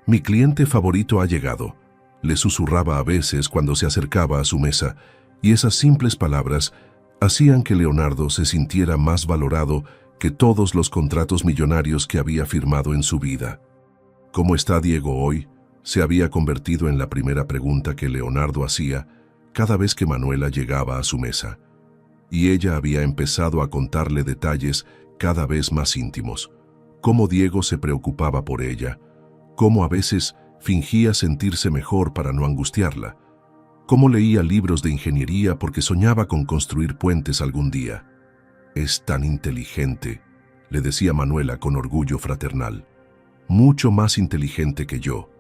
«Mi cliente favorito ha llegado», le susurraba a veces cuando se acercaba a su mesa, y esas simples palabras hacían que Leonardo se sintiera más valorado que todos los contratos millonarios que había firmado en su vida. «¿Cómo está Diego hoy?», se había convertido en la primera pregunta que Leonardo hacía cada vez que Manuela llegaba a su mesa. Y ella había empezado a contarle detalles cada vez más íntimos. Cómo Diego se preocupaba por ella, cómo a veces fingía sentirse mejor para no angustiarla, cómo leía libros de ingeniería porque soñaba con construir puentes algún día. «Es tan inteligente», le decía Manuela con orgullo fraternal. «Mucho más inteligente que yo.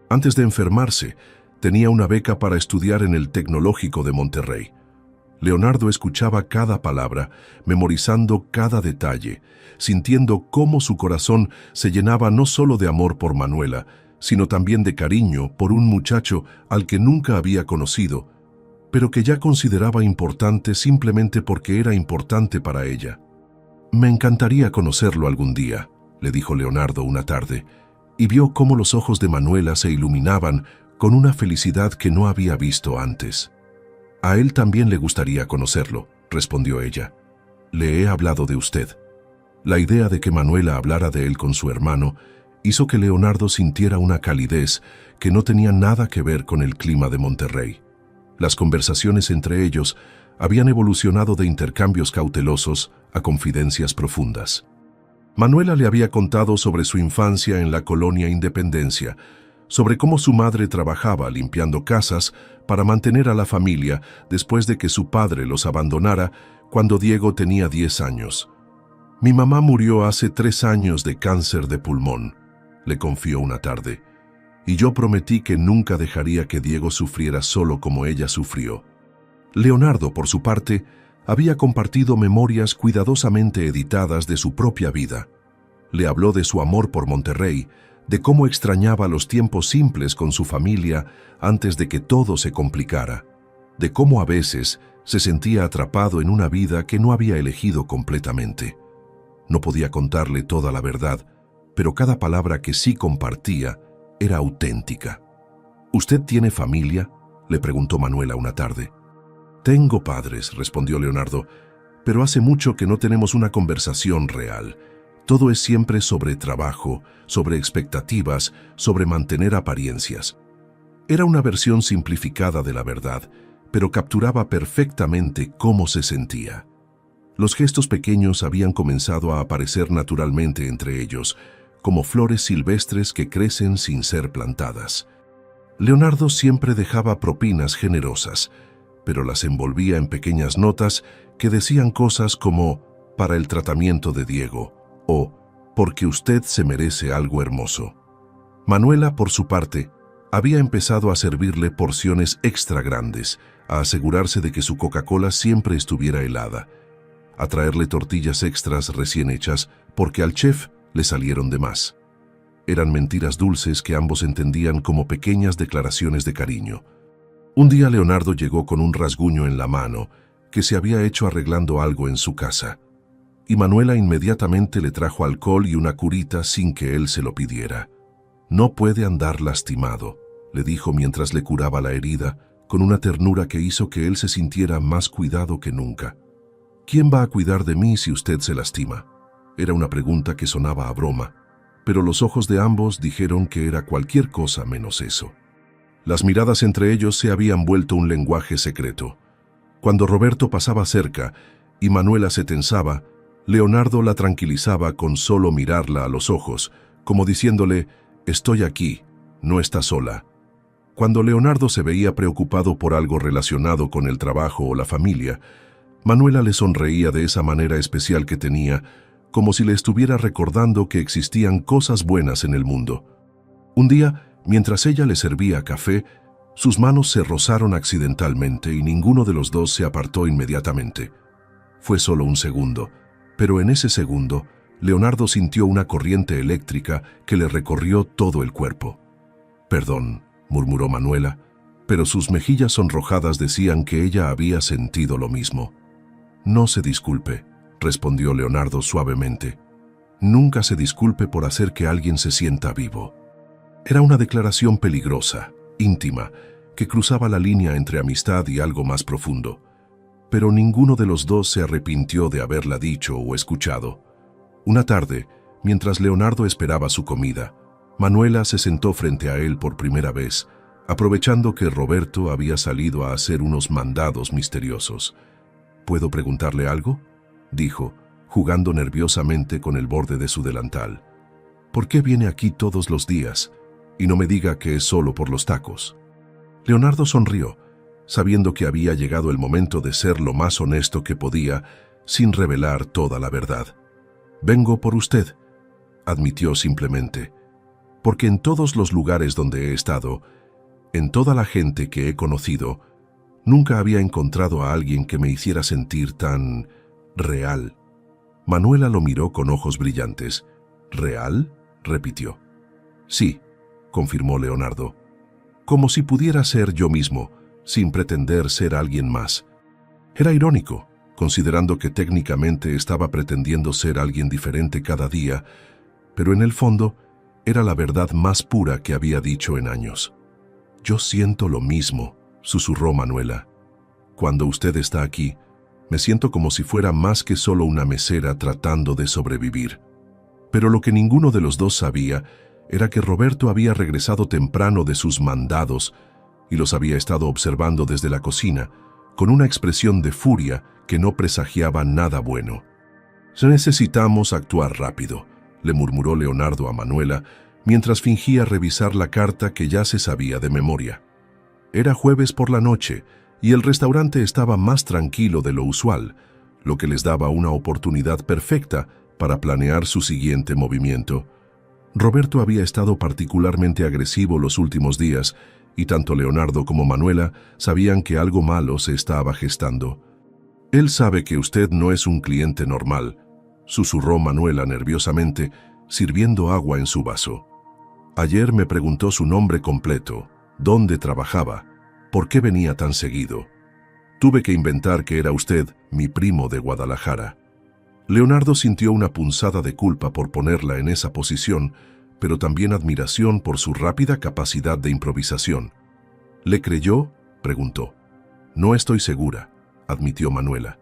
Antes de enfermarse, tenía una beca para estudiar en el Tecnológico de Monterrey». Leonardo escuchaba cada palabra, memorizando cada detalle, sintiendo cómo su corazón se llenaba no solo de amor por Manuela, sino también de cariño por un muchacho al que nunca había conocido, pero que ya consideraba importante simplemente porque era importante para ella. «Me encantaría conocerlo algún día», le dijo Leonardo una tarde, y vio cómo los ojos de Manuela se iluminaban con una felicidad que no había visto antes. «A él también le gustaría conocerlo», respondió ella. «Le he hablado de usted». La idea de que Manuela hablara de él con su hermano hizo que Leonardo sintiera una calidez que no tenía nada que ver con el clima de Monterrey. Las conversaciones entre ellos habían evolucionado de intercambios cautelosos a confidencias profundas. Manuela le había contado sobre su infancia en la colonia Independencia, sobre cómo su madre trabajaba limpiando casas para mantener a la familia después de que su padre los abandonara cuando Diego tenía 10 años. «Mi mamá murió hace 3 años de cáncer de pulmón», le confió una tarde, «y yo prometí que nunca dejaría que Diego sufriera solo como ella sufrió». Leonardo, por su parte, había compartido memorias cuidadosamente editadas de su propia vida. Le habló de su amor por Monterrey, de cómo extrañaba los tiempos simples con su familia antes de que todo se complicara, de cómo a veces se sentía atrapado en una vida que no había elegido completamente. No podía contarle toda la verdad, pero cada palabra que sí compartía era auténtica. «¿Usted tiene familia?», le preguntó Manuela una tarde. «Tengo padres», respondió Leonardo, «pero hace mucho que no tenemos una conversación real. Todo es siempre sobre trabajo, sobre expectativas, sobre mantener apariencias». Era una versión simplificada de la verdad, pero capturaba perfectamente cómo se sentía. Los gestos pequeños habían comenzado a aparecer naturalmente entre ellos, como flores silvestres que crecen sin ser plantadas. Leonardo siempre dejaba propinas generosas, pero las envolvía en pequeñas notas que decían cosas como «para el tratamiento de Diego» o «porque usted se merece algo hermoso». Manuela, por su parte, había empezado a servirle porciones extra grandes, a asegurarse de que su Coca-Cola siempre estuviera helada, a traerle tortillas extras recién hechas porque al chef le salieron de más. Eran mentiras dulces que ambos entendían como pequeñas declaraciones de cariño. Un día Leonardo llegó con un rasguño en la mano que se había hecho arreglando algo en su casa, y Manuela inmediatamente le trajo alcohol y una curita sin que él se lo pidiera. «No puede andar lastimado», le dijo mientras le curaba la herida, con una ternura que hizo que él se sintiera más cuidado que nunca. «¿Quién va a cuidar de mí si usted se lastima?». Era una pregunta que sonaba a broma, pero los ojos de ambos dijeron que era cualquier cosa menos eso. Las miradas entre ellos se habían vuelto un lenguaje secreto. Cuando Roberto pasaba cerca y Manuela se tensaba, Leonardo la tranquilizaba con solo mirarla a los ojos, como diciéndole: «Estoy aquí, no está sola». Cuando Leonardo se veía preocupado por algo relacionado con el trabajo o la familia, Manuela le sonreía de esa manera especial que tenía, como si le estuviera recordando que existían cosas buenas en el mundo. Un día, mientras ella le servía café, sus manos se rozaron accidentalmente y ninguno de los dos se apartó inmediatamente. Fue solo un segundo, pero en ese segundo, Leonardo sintió una corriente eléctrica que le recorrió todo el cuerpo. «Perdón», murmuró Manuela, pero sus mejillas sonrojadas decían que ella había sentido lo mismo. «No se disculpe», respondió Leonardo suavemente. «Nunca se disculpe por hacer que alguien se sienta vivo». Era una declaración peligrosa, íntima, que cruzaba la línea entre amistad y algo más profundo. Pero ninguno de los dos se arrepintió de haberla dicho o escuchado. Una tarde, mientras Leonardo esperaba su comida, Manuela se sentó frente a él por primera vez, aprovechando que Roberto había salido a hacer unos mandados misteriosos. «¿Puedo preguntarle algo?», dijo, jugando nerviosamente con el borde de su delantal. «¿Por qué viene aquí todos los días? Y no me diga que es solo por los tacos». Leonardo sonrió, sabiendo que había llegado el momento de ser lo más honesto que podía, sin revelar toda la verdad. «Vengo por usted», admitió simplemente, «porque en todos los lugares donde he estado, en toda la gente que he conocido, nunca había encontrado a alguien que me hiciera sentir tan real». Manuela lo miró con ojos brillantes. «¿Real?», repitió. «Sí», confirmó Leonardo, «como si pudiera ser yo mismo, sin pretender ser alguien más». Era irónico, considerando que técnicamente estaba pretendiendo ser alguien diferente cada día, pero en el fondo era la verdad más pura que había dicho en años. «Yo siento lo mismo», susurró Manuela. «Cuando usted está aquí, me siento como si fuera más que solo una mesera tratando de sobrevivir». Pero lo que ninguno de los dos sabía era que Roberto había regresado temprano de sus mandados y los había estado observando desde la cocina, con una expresión de furia que no presagiaba nada bueno. «Necesitamos actuar rápido», le murmuró Leonardo a Manuela, mientras fingía revisar la carta que ya se sabía de memoria. Era jueves por la noche y el restaurante estaba más tranquilo de lo usual, lo que les daba una oportunidad perfecta para planear su siguiente movimiento. Roberto había estado particularmente agresivo los últimos días y tanto Leonardo como Manuela sabían que algo malo se estaba gestando. «Él sabe que usted no es un cliente normal», susurró Manuela nerviosamente, sirviendo agua en su vaso. «Ayer me preguntó su nombre completo, dónde trabajaba, por qué venía tan seguido. Tuve que inventar que era usted mi primo de Guadalajara». Leonardo sintió una punzada de culpa por ponerla en esa posición, pero también admiración por su rápida capacidad de improvisación. «¿Le creyó?», preguntó. «No estoy segura», admitió Manuela,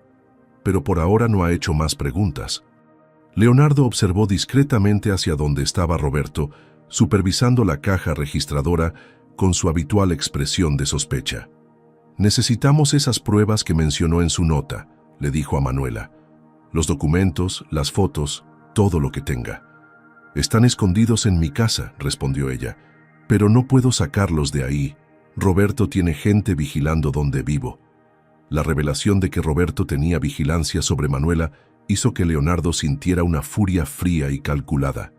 «pero por ahora no ha hecho más preguntas». Leonardo observó discretamente hacia donde estaba Roberto, supervisando la caja registradora con su habitual expresión de sospecha. «Necesitamos esas pruebas que mencionó en su nota», le dijo a Manuela. «Los documentos, las fotos, todo lo que tenga». «Están escondidos en mi casa», respondió ella, «pero no puedo sacarlos de ahí. Roberto tiene gente vigilando donde vivo». La revelación de que Roberto tenía vigilancia sobre Manuela hizo que Leonardo sintiera una furia fría y calculada.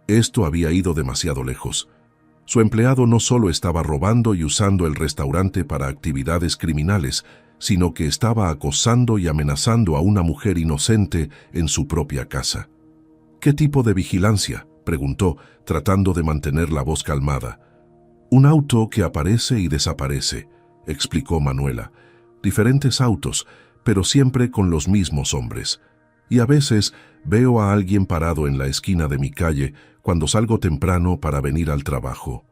Esto había ido demasiado lejos. Su empleado no solo estaba robando y usando el restaurante para actividades criminales, sino que estaba acosando y amenazando a una mujer inocente en su propia casa. «¿Qué tipo de vigilancia?», preguntó, tratando de mantener la voz calmada. «Un auto que aparece y desaparece», explicó Manuela. «Diferentes autos, pero siempre con los mismos hombres. Y a veces veo a alguien parado en la esquina de mi calle cuando salgo temprano para venir al trabajo».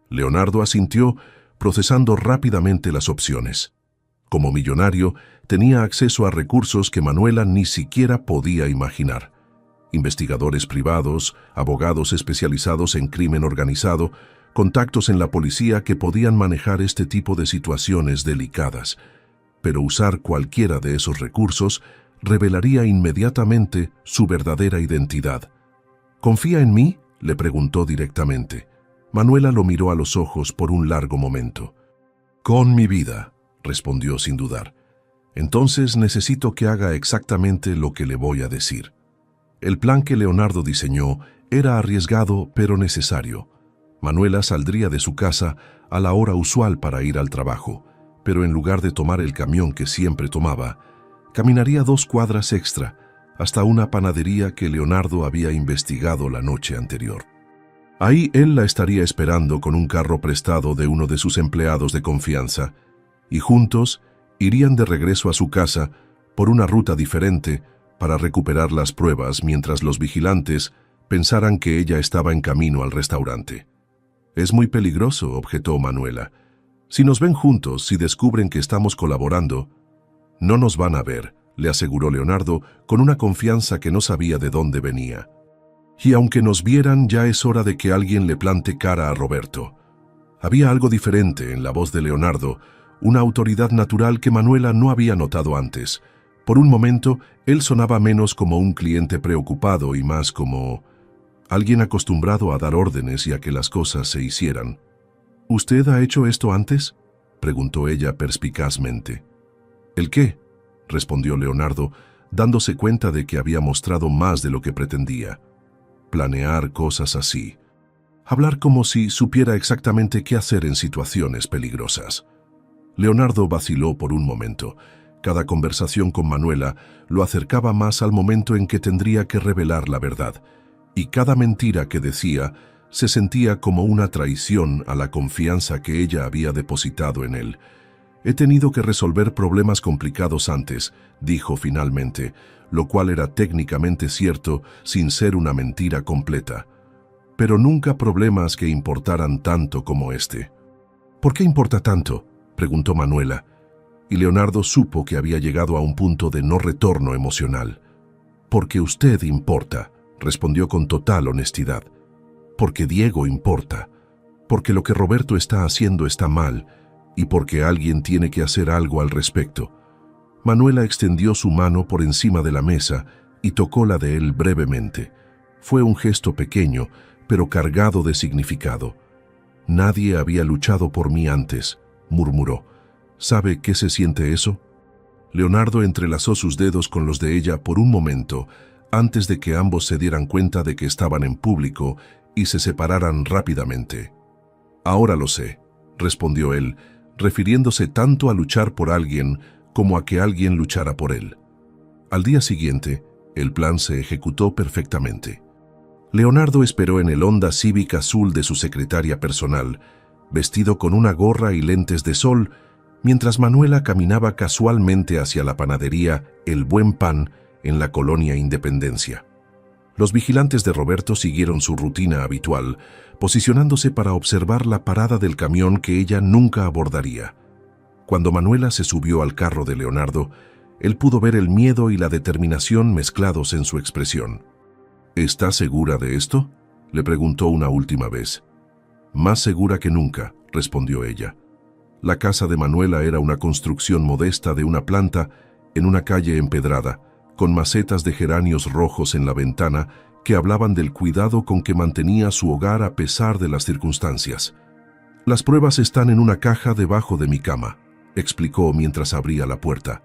Leonardo asintió, procesando rápidamente las opciones. Como millonario, tenía acceso a recursos que Manuela ni siquiera podía imaginar. Investigadores privados, abogados especializados en crimen organizado, contactos en la policía que podían manejar este tipo de situaciones delicadas. Pero usar cualquiera de esos recursos revelaría inmediatamente su verdadera identidad. «¿Confía en mí?», le preguntó directamente. Manuela lo miró a los ojos por un largo momento. «Con mi vida», respondió sin dudar. «Entonces necesito que haga exactamente lo que le voy a decir». El plan que Leonardo diseñó era arriesgado pero necesario. Manuela saldría de su casa a la hora usual para ir al trabajo, pero en lugar de tomar el camión que siempre tomaba, Caminaría 2 cuadras extra hasta una panadería que Leonardo había investigado la noche anterior. Ahí él la estaría esperando con un carro prestado de uno de sus empleados de confianza, y juntos irían de regreso a su casa por una ruta diferente para recuperar las pruebas mientras los vigilantes pensaran que ella estaba en camino al restaurante. «Es muy peligroso», objetó Manuela. «Si nos ven juntos, si descubren que estamos colaborando». «No nos van a ver», le aseguró Leonardo con una confianza que no sabía de dónde venía. «Y aunque nos vieran, ya es hora de que alguien le plante cara a Roberto». Había algo diferente en la voz de Leonardo, una autoridad natural que Manuela no había notado antes. Por un momento, él sonaba menos como un cliente preocupado y más como alguien acostumbrado a dar órdenes y a que las cosas se hicieran. «¿Usted ha hecho esto antes?», preguntó ella perspicazmente. «¿El qué?», respondió Leonardo, dándose cuenta de que había mostrado más de lo que pretendía. Planear cosas así. Hablar como si supiera exactamente qué hacer en situaciones peligrosas. Leonardo vaciló por un momento. Cada conversación con Manuela lo acercaba más al momento en que tendría que revelar la verdad, y cada mentira que decía se sentía como una traición a la confianza que ella había depositado en él. «He tenido que resolver problemas complicados antes», dijo finalmente, lo cual era técnicamente cierto sin ser una mentira completa. «Pero nunca problemas que importaran tanto como este». «¿Por qué importa tanto?», preguntó Manuela, y Leonardo supo que había llegado a un punto de no retorno emocional. «Porque usted importa», respondió con total honestidad. «Porque Diego importa. Porque lo que Roberto está haciendo está mal, y porque alguien tiene que hacer algo al respecto». Manuela extendió su mano por encima de la mesa y tocó la de él brevemente. Fue un gesto pequeño, pero cargado de significado. «Nadie había luchado por mí antes», murmuró. «¿Sabe qué se siente eso?». Leonardo entrelazó sus dedos con los de ella por un momento, antes de que ambos se dieran cuenta de que estaban en público y se separaran rápidamente. «Ahora lo sé», respondió él, refiriéndose tanto a luchar por alguien como a que alguien luchara por él. Al día siguiente, el plan se ejecutó perfectamente. Leonardo esperó en el Honda Civic azul de su secretaria personal, vestido con una gorra y lentes de sol, mientras Manuela caminaba casualmente hacia la panadería El Buen Pan en la colonia Independencia. Los vigilantes de Roberto siguieron su rutina habitual, posicionándose para observar la parada del camión que ella nunca abordaría. Cuando Manuela se subió al carro de Leonardo, él pudo ver el miedo y la determinación mezclados en su expresión. «¿Está segura de esto?», le preguntó una última vez. «Más segura que nunca», respondió ella. La casa de Manuela era una construcción modesta de una planta en una calle empedrada, con macetas de geranios rojos en la ventana que hablaban del cuidado con que mantenía su hogar a pesar de las circunstancias. «Las pruebas están en una caja debajo de mi cama», explicó mientras abría la puerta.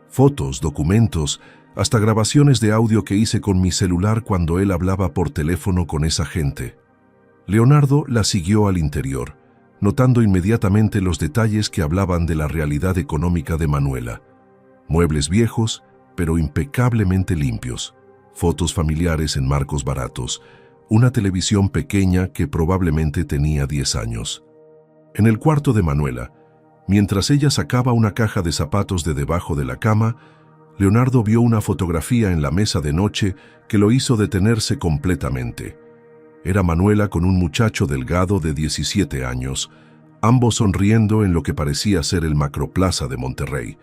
«Fotos, documentos, hasta grabaciones de audio que hice con mi celular cuando él hablaba por teléfono con esa gente». Leonardo la siguió al interior, notando inmediatamente los detalles que hablaban de la realidad económica de Manuela. Muebles viejos, pero impecablemente limpios, fotos familiares en marcos baratos, una televisión pequeña que probablemente tenía 10 años. En el cuarto de Manuela, mientras ella sacaba una caja de zapatos de debajo de la cama, Leonardo vio una fotografía en la mesa de noche que lo hizo detenerse completamente. Era Manuela con un muchacho delgado de 17 años, ambos sonriendo en lo que parecía ser el Macroplaza de Monterrey.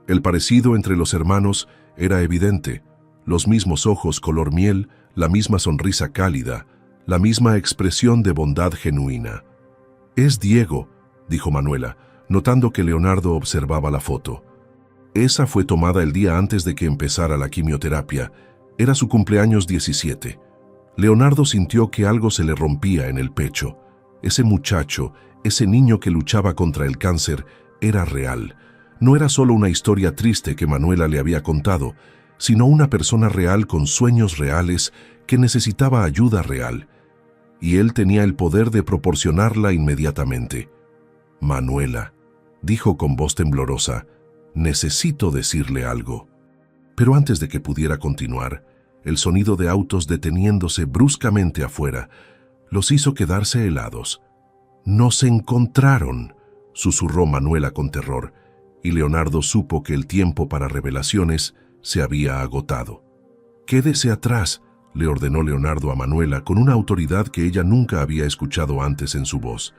El parecido entre los hermanos era evidente, los mismos ojos color miel, la misma sonrisa cálida, la misma expresión de bondad genuina. «Es Diego», dijo Manuela, notando que Leonardo observaba la foto. Esa fue tomada el día antes de que empezara la quimioterapia. Era su cumpleaños 17. Leonardo sintió que algo se le rompía en el pecho. Ese muchacho, ese niño que luchaba contra el cáncer, era real. No era solo una historia triste que Manuela le había contado, sino una persona real con sueños reales que necesitaba ayuda real. Y él tenía el poder de proporcionarla inmediatamente. «Manuela», dijo con voz temblorosa, Necesito decirle algo. Pero antes de que pudiera continuar, el sonido de autos deteniéndose bruscamente afuera los hizo quedarse helados. «Nos encontraron», susurró Manuela con terror, y Leonardo supo que el tiempo para revelaciones se había agotado. «Quédese atrás», le ordenó Leonardo a Manuela con una autoridad que ella nunca había escuchado antes en su voz.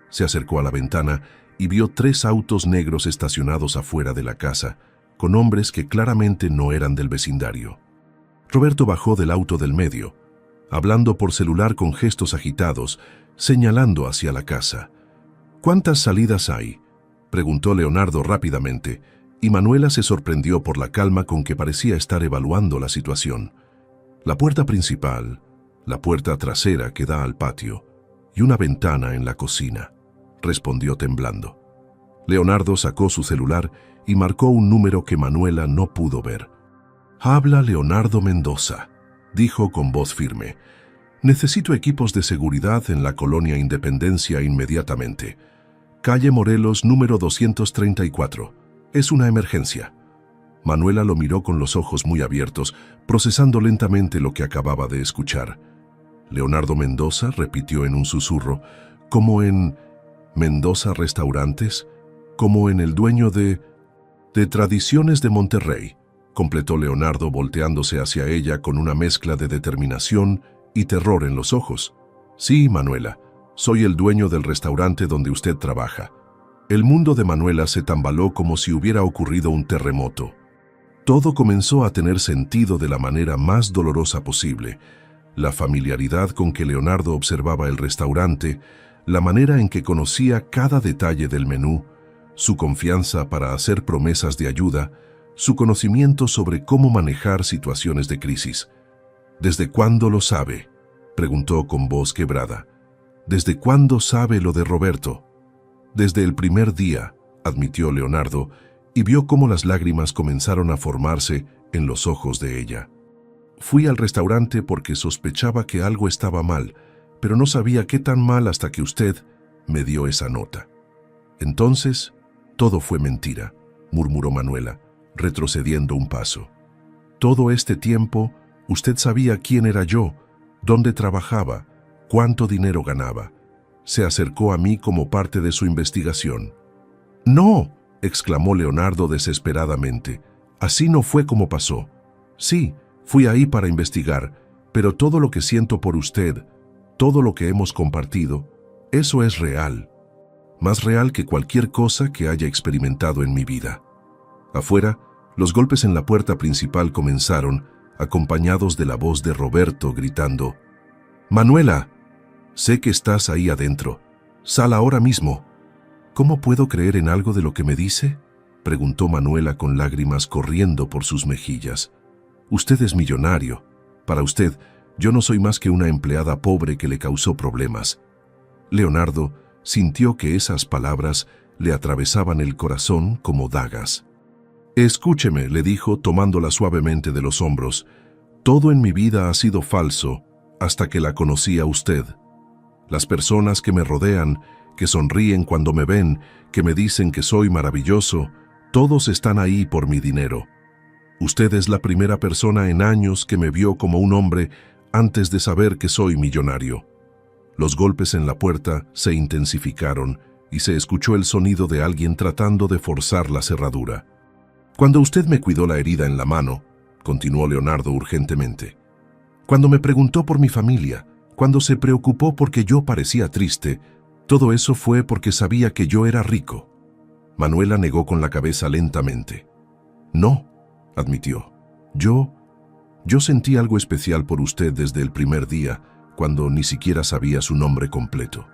Se acercó a la ventana y vio 3 autos negros estacionados afuera de la casa, con hombres que claramente no eran del vecindario. Roberto bajó del auto del medio, hablando por celular con gestos agitados, señalando hacia la casa. «¿Cuántas salidas hay?», preguntó Leonardo rápidamente, y Manuela se sorprendió por la calma con que parecía estar evaluando la situación. «La puerta principal, la puerta trasera que da al patio y una ventana en la cocina», respondió temblando. Leonardo sacó su celular y marcó un número que Manuela no pudo ver. «Habla Leonardo Mendoza», dijo con voz firme. «Necesito equipos de seguridad en la colonia Independencia inmediatamente. Calle Morelos, número 234. Es una emergencia». Manuela lo miró con los ojos muy abiertos, procesando lentamente lo que acababa de escuchar. «Leonardo Mendoza», repitió en un susurro, «como en Mendoza Restaurantes, como en el dueño de Tradiciones de Monterrey», completó Leonardo volteándose hacia ella con una mezcla de determinación y terror en los ojos. «Sí, Manuela, soy el dueño del restaurante donde usted trabaja». El mundo de Manuela se tambaló como si hubiera ocurrido un terremoto. Todo comenzó a tener sentido de la manera más dolorosa posible. La familiaridad con que Leonardo observaba el restaurante, la manera en que conocía cada detalle del menú, su confianza para hacer promesas de ayuda, su conocimiento sobre cómo manejar situaciones de crisis. «¿Desde cuándo lo sabe?», preguntó con voz quebrada. «¿Desde cuándo sabe lo de Roberto?». «Desde el primer día», admitió Leonardo, y vio cómo las lágrimas comenzaron a formarse en los ojos de ella. «Fui al restaurante porque sospechaba que algo estaba mal, pero no sabía qué tan mal hasta que usted me dio esa nota». «Entonces, todo fue mentira», murmuró Manuela, retrocediendo un paso. «Todo este tiempo, usted sabía quién era yo, dónde trabajaba, cuánto dinero ganaba. Se acercó a mí como parte de su investigación». «¡No!», exclamó Leonardo desesperadamente. «Así no fue como pasó. Sí, fui ahí para investigar, pero todo lo que siento por usted, todo lo que hemos compartido, eso es real. Más real que cualquier cosa que haya experimentado en mi vida». Afuera, los golpes en la puerta principal comenzaron, acompañados de la voz de Roberto gritando: «Manuela, sé que estás ahí adentro. Sal ahora mismo». «¿Cómo puedo creer en algo de lo que me dice?», preguntó Manuela con lágrimas corriendo por sus mejillas. «Usted es millonario. Para usted, yo no soy más que una empleada pobre que le causó problemas». Leonardo sintió que esas palabras le atravesaban el corazón como dagas. «Escúcheme», le dijo tomándola suavemente de los hombros. «Todo en mi vida ha sido falso hasta que la conocí a usted. Las personas que me rodean, que sonríen cuando me ven, que me dicen que soy maravilloso, todos están ahí por mi dinero. Usted es la primera persona en años que me vio como un hombre antes de saber que soy millonario». Los golpes en la puerta se intensificaron y se escuchó el sonido de alguien tratando de forzar la cerradura. «Cuando usted me cuidó la herida en la mano», continuó Leonardo urgentemente, «cuando me preguntó por mi familia, cuando se preocupó porque yo parecía triste, todo eso fue porque sabía que yo era rico». Manuela negó con la cabeza lentamente. «No», admitió. Yo sentí algo especial por usted desde el primer día, cuando ni siquiera sabía su nombre completo».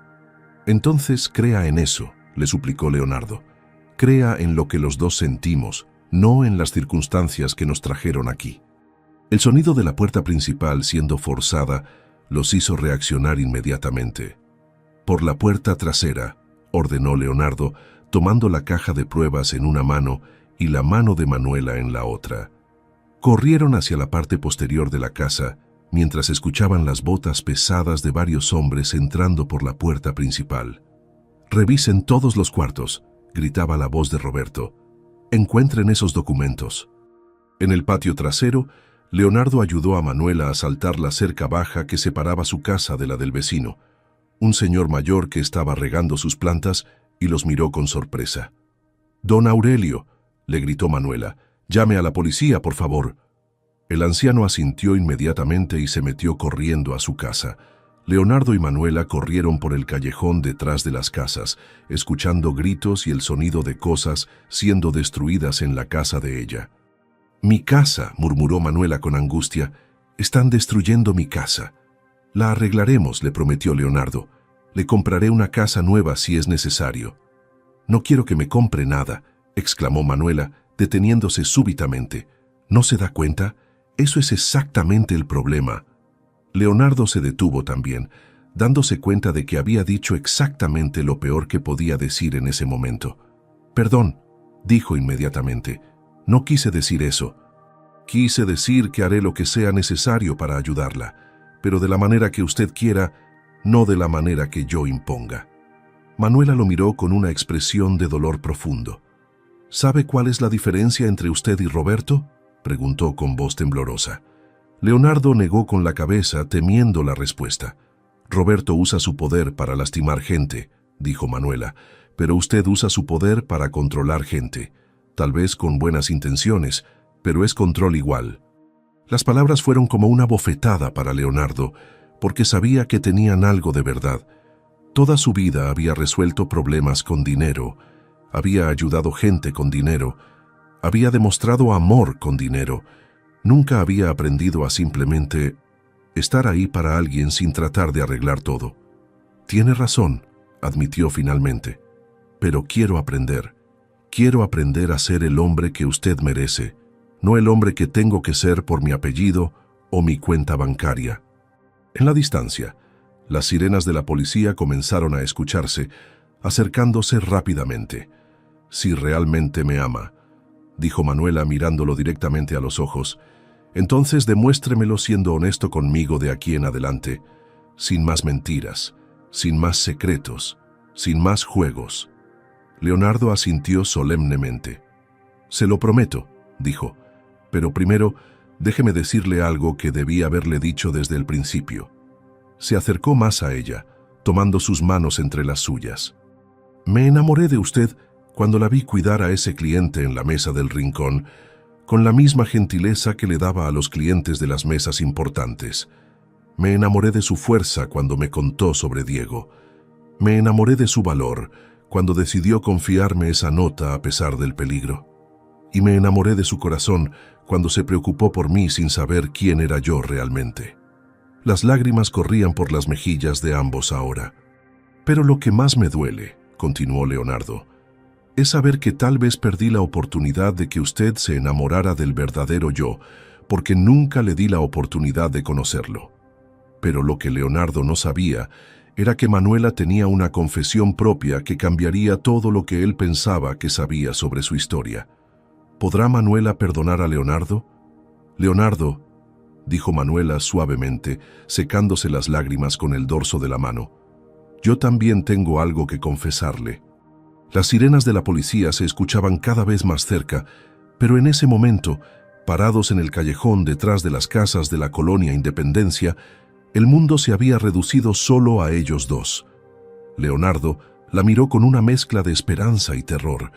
«Entonces crea en eso», le suplicó Leonardo. «Crea en lo que los dos sentimos, no en las circunstancias que nos trajeron aquí». El sonido de la puerta principal siendo forzada los hizo reaccionar inmediatamente. «Por la puerta trasera», ordenó Leonardo, tomando la caja de pruebas en una mano y la mano de Manuela en la otra. Corrieron hacia la parte posterior de la casa, mientras escuchaban las botas pesadas de varios hombres entrando por la puerta principal. «Revisen todos los cuartos», gritaba la voz de Roberto. Encuentren esos documentos. En el patio trasero, Leonardo ayudó a Manuela a saltar la cerca baja que separaba su casa de la del vecino, un señor mayor que estaba regando sus plantas y los miró con sorpresa. «Don Aurelio», le gritó Manuela, «llame a la policía, por favor». El anciano asintió inmediatamente y se metió corriendo a su casa. Leonardo y Manuela corrieron por el callejón detrás de las casas, escuchando gritos y el sonido de cosas siendo destruidas en la casa de ella. «Mi casa», murmuró Manuela con angustia, «están destruyendo mi casa». «La arreglaremos», le prometió Leonardo. «Le compraré una casa nueva si es necesario». «No quiero que me compre nada», exclamó Manuela, deteniéndose súbitamente. «¿No se da cuenta? Eso es exactamente el problema». Leonardo se detuvo también, dándose cuenta de que había dicho exactamente lo peor que podía decir en ese momento. «Perdón», dijo inmediatamente, «no quise decir eso. Quise decir que haré lo que sea necesario para ayudarla, pero de la manera que usted quiera, no de la manera que yo imponga». Manuela lo miró con una expresión de dolor profundo. «¿Sabe cuál es la diferencia entre usted y Roberto?», preguntó con voz temblorosa. Leonardo negó con la cabeza, temiendo la respuesta. «Roberto usa su poder para lastimar gente», dijo Manuela, «pero usted usa su poder para controlar gente. Tal vez con buenas intenciones, pero es control igual». Las palabras fueron como una bofetada para Leonardo, porque sabía que tenían algo de verdad. Toda su vida había resuelto problemas con dinero, había ayudado gente con dinero, había demostrado amor con dinero. Nunca había aprendido a simplemente estar ahí para alguien sin tratar de arreglar todo. «Tiene razón», admitió finalmente, «pero quiero aprender. Quiero aprender a ser el hombre que usted merece, no el hombre que tengo que ser por mi apellido o mi cuenta bancaria». En la distancia, las sirenas de la policía comenzaron a escucharse, acercándose rápidamente. «Si realmente me ama», dijo Manuela mirándolo directamente a los ojos, «entonces demuéstremelo siendo honesto conmigo de aquí en adelante, sin más mentiras, sin más secretos, sin más juegos». Leonardo asintió solemnemente. «Se lo prometo», dijo, «pero primero déjeme decirle algo que debí haberle dicho desde el principio». Se acercó más a ella, tomando sus manos entre las suyas. «Me enamoré de usted cuando la vi cuidar a ese cliente en la mesa del rincón, con la misma gentileza que le daba a los clientes de las mesas importantes. Me enamoré de su fuerza cuando me contó sobre Diego. Me enamoré de su valor cuando decidió confiarme esa nota a pesar del peligro. Y me enamoré de su corazón cuando se preocupó por mí sin saber quién era yo realmente». Las lágrimas corrían por las mejillas de ambos ahora. «Pero lo que más me duele», continuó Leonardo, «es saber que tal vez perdí la oportunidad de que usted se enamorara del verdadero yo, porque nunca le di la oportunidad de conocerlo». Pero lo que Leonardo no sabía era que Manuela tenía una confesión propia que cambiaría todo lo que él pensaba que sabía sobre su historia. ¿Podrá Manuela perdonar a Leonardo? «Leonardo», dijo Manuela suavemente, secándose las lágrimas con el dorso de la mano, «yo también tengo algo que confesarle». Las sirenas de la policía se escuchaban cada vez más cerca, pero en ese momento, parados en el callejón detrás de las casas de la colonia Independencia, el mundo se había reducido solo a ellos dos. Leonardo la miró con una mezcla de esperanza y terror,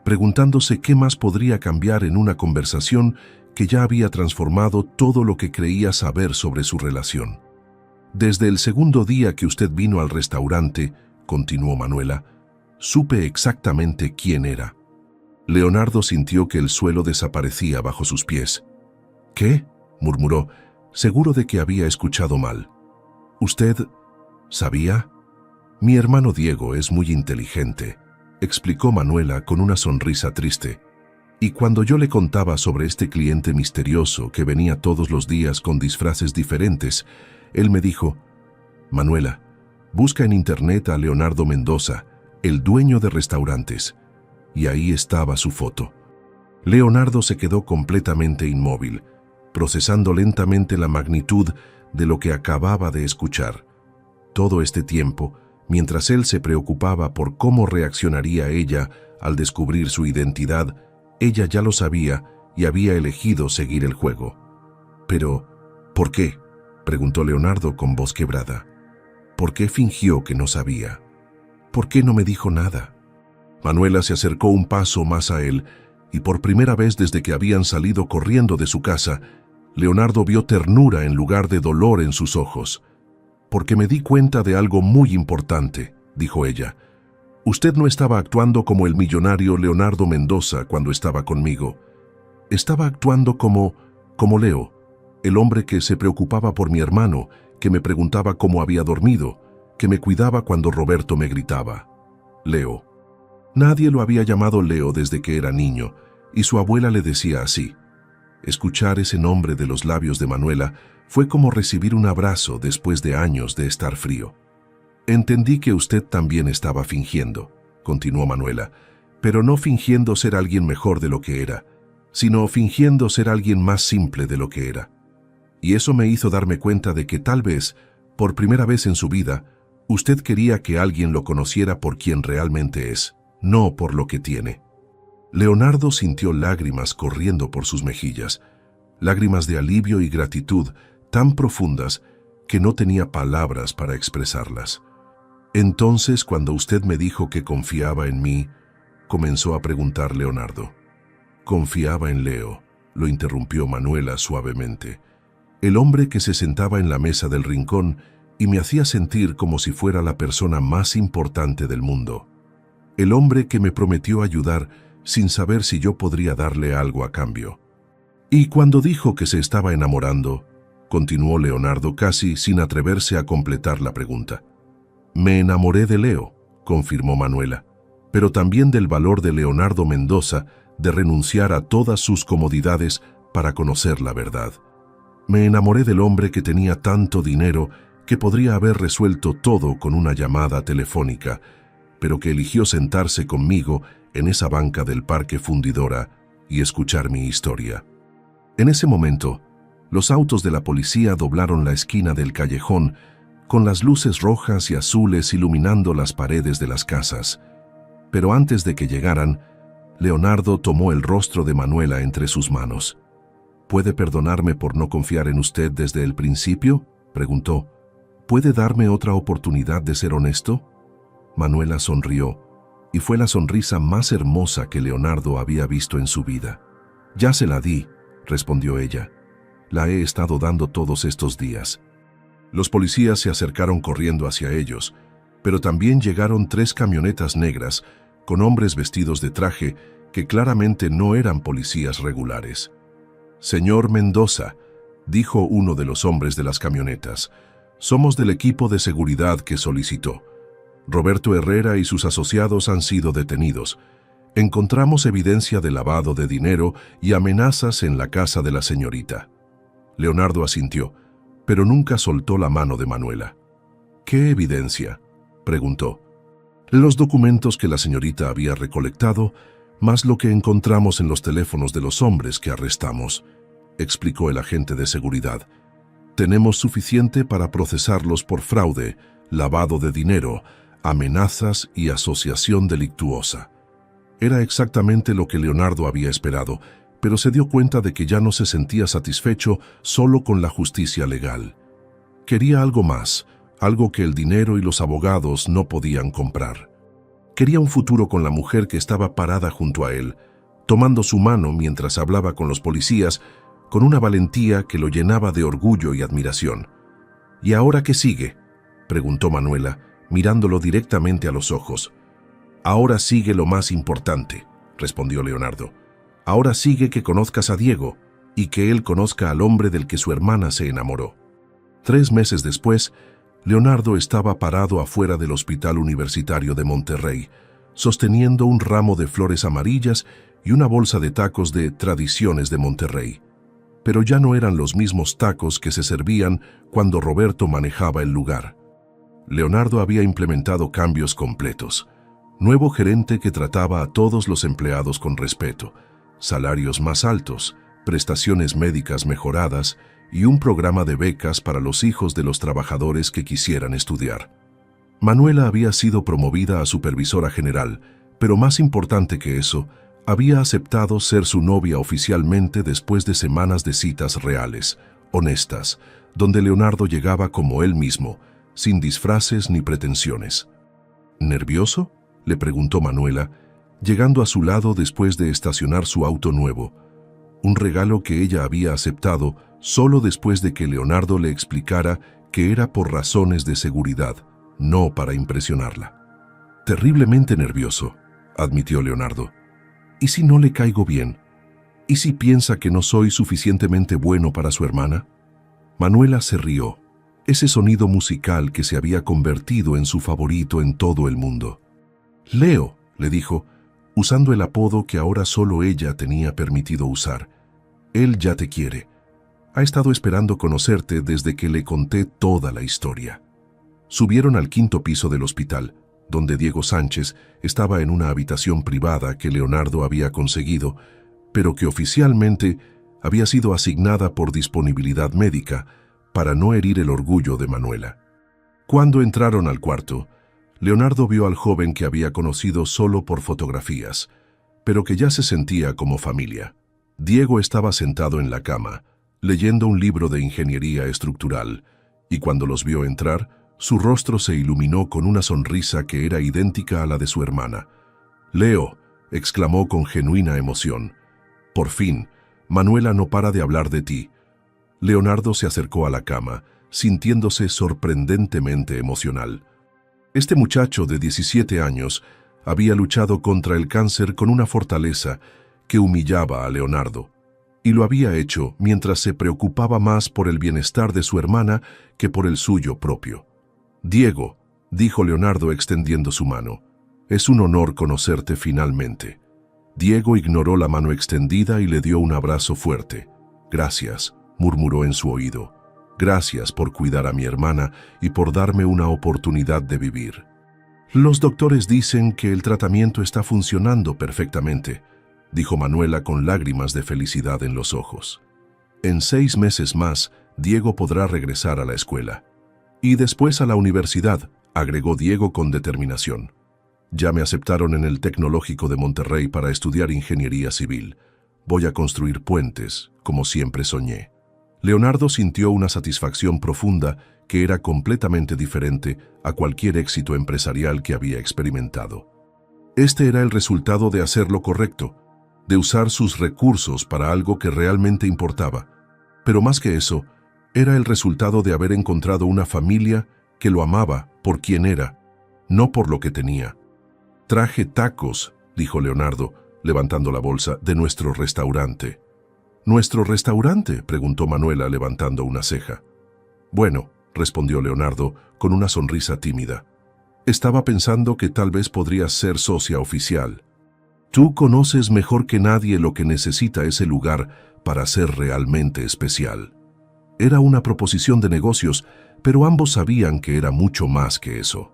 preguntándose qué más podría cambiar en una conversación que ya había transformado todo lo que creía saber sobre su relación. «Desde el segundo día que usted vino al restaurante», continuó Manuela, «supe exactamente quién era». Leonardo sintió que el suelo desaparecía bajo sus pies. «¿Qué?», murmuró, seguro de que había escuchado mal. «¿Usted sabía? Mi hermano Diego es muy inteligente», explicó Manuela con una sonrisa triste. «Y cuando yo le contaba sobre este cliente misterioso que venía todos los días con disfraces diferentes, él me dijo, Manuela, busca en internet a Leonardo Mendoza, el dueño de restaurantes». Y ahí estaba su foto. Leonardo se quedó completamente inmóvil, procesando lentamente la magnitud de lo que acababa de escuchar. Todo este tiempo, mientras él se preocupaba por cómo reaccionaría ella al descubrir su identidad, Ella ya lo sabía y había elegido seguir el juego. «Pero, ¿por qué?», preguntó Leonardo con voz quebrada. «¿Por qué fingió que no sabía? ¿Por qué no me dijo nada?». Manuela se acercó un paso más a él y por primera vez desde que habían salido corriendo de su casa, Leonardo vio ternura en lugar de dolor en sus ojos. «Porque me di cuenta de algo muy importante», dijo ella. «Usted no estaba actuando como el millonario Leonardo Mendoza cuando estaba conmigo. Estaba actuando como Leo, el hombre que se preocupaba por mi hermano, que me preguntaba cómo había dormido, que me cuidaba cuando Roberto me gritaba. Leo». Nadie lo había llamado Leo desde que era niño, y su abuela le decía así. Escuchar ese nombre de los labios de Manuela fue como recibir un abrazo después de años de estar frío. «Entendí que usted también estaba fingiendo», continuó Manuela, «pero no fingiendo ser alguien mejor de lo que era, sino fingiendo ser alguien más simple de lo que era. Y eso me hizo darme cuenta de que tal vez, por primera vez en su vida, usted quería que alguien lo conociera por quien realmente es, no por lo que tiene». Leonardo sintió lágrimas corriendo por sus mejillas, lágrimas de alivio y gratitud tan profundas que no tenía palabras para expresarlas. «Entonces, cuando usted me dijo que confiaba en mí», comenzó a preguntar Leonardo. «Confiaba en Leo», lo interrumpió Manuela suavemente. «El hombre que se sentaba en la mesa del rincón y me hacía sentir como si fuera la persona más importante del mundo. El hombre que me prometió ayudar sin saber si yo podría darle algo a cambio. Y cuando dijo que se estaba enamorando», continuó Leonardo casi sin atreverse a completar la pregunta. «Me enamoré de Leo», confirmó Manuela, «pero también del valor de Leonardo Mendoza de renunciar a todas sus comodidades para conocer la verdad. Me enamoré del hombre que tenía tanto dinero que podría haber resuelto todo con una llamada telefónica, pero que eligió sentarse conmigo en esa banca del Parque Fundidora y escuchar mi historia». En ese momento, los autos de la policía doblaron la esquina del callejón con las luces rojas y azules iluminando las paredes de las casas. Pero antes de que llegaran, Leonardo tomó el rostro de Manuela entre sus manos. «¿Puede perdonarme por no confiar en usted desde el principio?», preguntó. «¿Puede darme otra oportunidad de ser honesto?». Manuela sonrió, y fue la sonrisa más hermosa que Leonardo había visto en su vida. «Ya se la di», respondió ella. «La he estado dando todos estos días». Los policías se acercaron corriendo hacia ellos, pero también llegaron 3 camionetas negras con hombres vestidos de traje que claramente no eran policías regulares. «Señor Mendoza», dijo uno de los hombres de las camionetas, «somos del equipo de seguridad que solicitó. Roberto Herrera y sus asociados han sido detenidos. Encontramos evidencia de lavado de dinero y amenazas en la casa de la señorita». Leonardo asintió, pero nunca soltó la mano de Manuela. «¿Qué evidencia?», preguntó. «Los documentos que la señorita había recolectado, más lo que encontramos en los teléfonos de los hombres que arrestamos», explicó el agente de seguridad. «Tenemos suficiente para procesarlos por fraude, lavado de dinero, amenazas y asociación delictuosa». Era exactamente lo que Leonardo había esperado, pero se dio cuenta de que ya no se sentía satisfecho solo con la justicia legal. Quería algo más, algo que el dinero y los abogados no podían comprar. Quería un futuro con la mujer que estaba parada junto a él, tomando su mano mientras hablaba con los policías, con una valentía que lo llenaba de orgullo y admiración. «¿Y ahora qué sigue?», preguntó Manuela, mirándolo directamente a los ojos. «Ahora sigue lo más importante», respondió Leonardo. «Ahora sigue que conozcas a Diego y que él conozca al hombre del que su hermana se enamoró». 3 meses después, Leonardo estaba parado afuera del Hospital Universitario de Monterrey, sosteniendo un ramo de flores amarillas y una bolsa de tacos de Tradiciones de Monterrey. Pero ya no eran los mismos tacos que se servían cuando Roberto manejaba el lugar. Leonardo había implementado cambios completos. Nuevo gerente que trataba a todos los empleados con respeto, salarios más altos, prestaciones médicas mejoradas y un programa de becas para los hijos de los trabajadores que quisieran estudiar. Manuela había sido promovida a supervisora general, pero más importante que eso, Había aceptado ser su novia oficialmente después de semanas de citas reales, honestas, donde Leonardo llegaba como él mismo, sin disfraces ni pretensiones. ¿Nervioso?, le preguntó Manuela, llegando a su lado después de estacionar su auto nuevo, un regalo que ella había aceptado solo después de que Leonardo le explicara que era por razones de seguridad, no para impresionarla. Terriblemente nervioso, admitió Leonardo. ¿Y si no le caigo bien? ¿Y si piensa que no soy suficientemente bueno para su hermana? Manuela se rió, ese sonido musical que se había convertido en su favorito en todo el mundo. Leo, le dijo, usando el apodo que ahora solo ella tenía permitido usar. Él ya te quiere. Ha estado esperando conocerte desde que le conté toda la historia. Subieron al 5º piso del hospital, donde Diego Sánchez estaba en una habitación privada que Leonardo había conseguido, pero que oficialmente había sido asignada por disponibilidad médica para no herir el orgullo de Manuela. Cuando entraron al cuarto, Leonardo vio al joven que había conocido solo por fotografías, pero que ya se sentía como familia. Diego estaba sentado en la cama, leyendo un libro de ingeniería estructural, y cuando los vio entrar, su rostro se iluminó con una sonrisa que era idéntica a la de su hermana. «Leo», exclamó con genuina emoción. «Por fin, Manuela no para de hablar de ti». Leonardo se acercó a la cama, sintiéndose sorprendentemente emocional. Este muchacho de 17 años había luchado contra el cáncer con una fortaleza que humillaba a Leonardo, y lo había hecho mientras se preocupaba más por el bienestar de su hermana que por el suyo propio. «Diego», dijo Leonardo extendiendo su mano, «es un honor conocerte finalmente». Diego ignoró la mano extendida y le dio un abrazo fuerte. «Gracias», murmuró en su oído. «Gracias por cuidar a mi hermana y por darme una oportunidad de vivir». «Los doctores dicen que el tratamiento está funcionando perfectamente», dijo Manuela con lágrimas de felicidad en los ojos. «En 6 meses más, Diego podrá regresar a la escuela. Y después a la universidad», agregó Diego con determinación. «Ya me aceptaron en el Tecnológico de Monterrey para estudiar ingeniería civil. Voy a construir puentes, como siempre soñé». Leonardo sintió una satisfacción profunda que era completamente diferente a cualquier éxito empresarial que había experimentado. Este era el resultado de hacer lo correcto, de usar sus recursos para algo que realmente importaba. Pero más que eso, era el resultado de haber encontrado una familia que lo amaba por quien era, no por lo que tenía. «Traje tacos», dijo Leonardo, levantando la bolsa, «de nuestro restaurante». «¿Nuestro restaurante?», preguntó Manuela levantando una ceja. «Bueno», respondió Leonardo con una sonrisa tímida. «Estaba pensando que tal vez podrías ser socia oficial. Tú conoces mejor que nadie lo que necesita ese lugar para ser realmente especial». Era una proposición de negocios, pero ambos sabían que era mucho más que eso.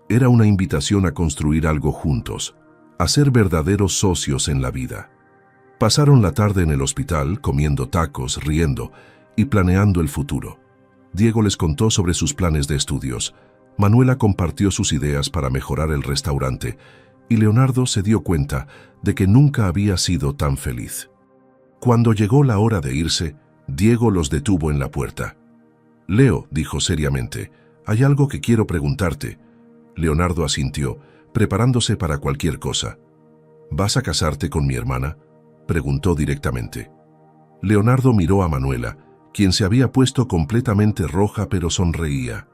Era una invitación a construir algo juntos, a ser verdaderos socios en la vida. Pasaron la tarde en el hospital, comiendo tacos, riendo y planeando el futuro. Diego les contó sobre sus planes de estudios. Manuela compartió sus ideas para mejorar el restaurante, y Leonardo se dio cuenta de que nunca había sido tan feliz. Cuando llegó la hora de irse, Diego los detuvo en la puerta. «Leo», dijo seriamente, «hay algo que quiero preguntarte». Leonardo asintió, preparándose para cualquier cosa. «¿Vas a casarte con mi hermana?», preguntó directamente. Leonardo miró a Manuela, quien se había puesto completamente roja pero sonreía.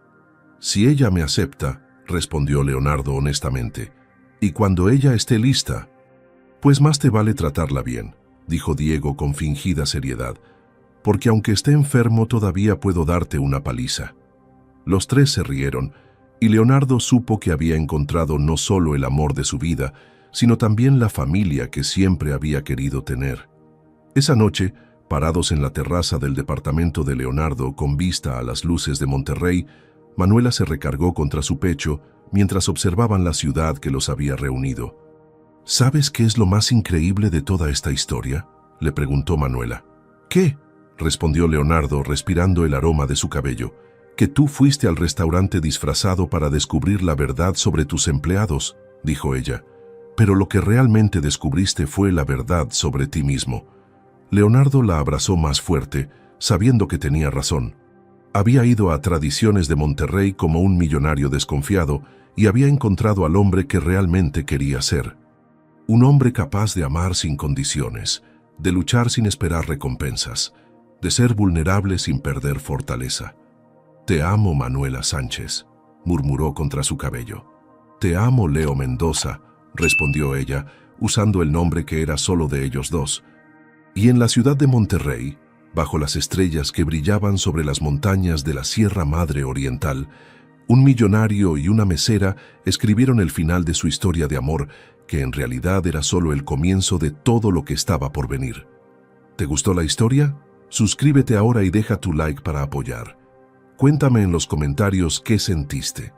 «Si ella me acepta», respondió Leonardo honestamente, «y cuando ella esté lista». «Pues más te vale tratarla bien», dijo Diego con fingida seriedad, «porque aunque esté enfermo todavía puedo darte una paliza». Los tres se rieron, y Leonardo supo que había encontrado no solo el amor de su vida, sino también la familia que siempre había querido tener. Esa noche, parados en la terraza del departamento de Leonardo con vista a las luces de Monterrey, Manuela se recargó contra su pecho mientras observaban la ciudad que los había reunido. «¿Sabes qué es lo más increíble de toda esta historia?», le preguntó Manuela. «¿Qué?», respondió Leonardo respirando el aroma de su cabello. «Que tú fuiste al restaurante disfrazado para descubrir la verdad sobre tus empleados», dijo ella. pero lo que realmente descubriste fue la verdad sobre ti mismo. Leonardo la abrazó más fuerte, sabiendo que tenía razón. Había ido a Tradiciones de Monterrey como un millonario desconfiado y había encontrado al hombre que realmente quería ser. Un hombre capaz de amar sin condiciones, de luchar sin esperar recompensas, de ser vulnerable sin perder fortaleza. «Te amo, Manuela Sánchez», murmuró contra su cabello. «Te amo, Leo Mendoza», respondió ella, usando el nombre que era solo de ellos dos. Y en la ciudad de Monterrey, bajo las estrellas que brillaban sobre las montañas de la Sierra Madre Oriental, un millonario y una mesera escribieron el final de su historia de amor, que en realidad era solo el comienzo de todo lo que estaba por venir. ¿Te gustó la historia? Suscríbete ahora y deja tu like para apoyar. Cuéntame en los comentarios qué sentiste.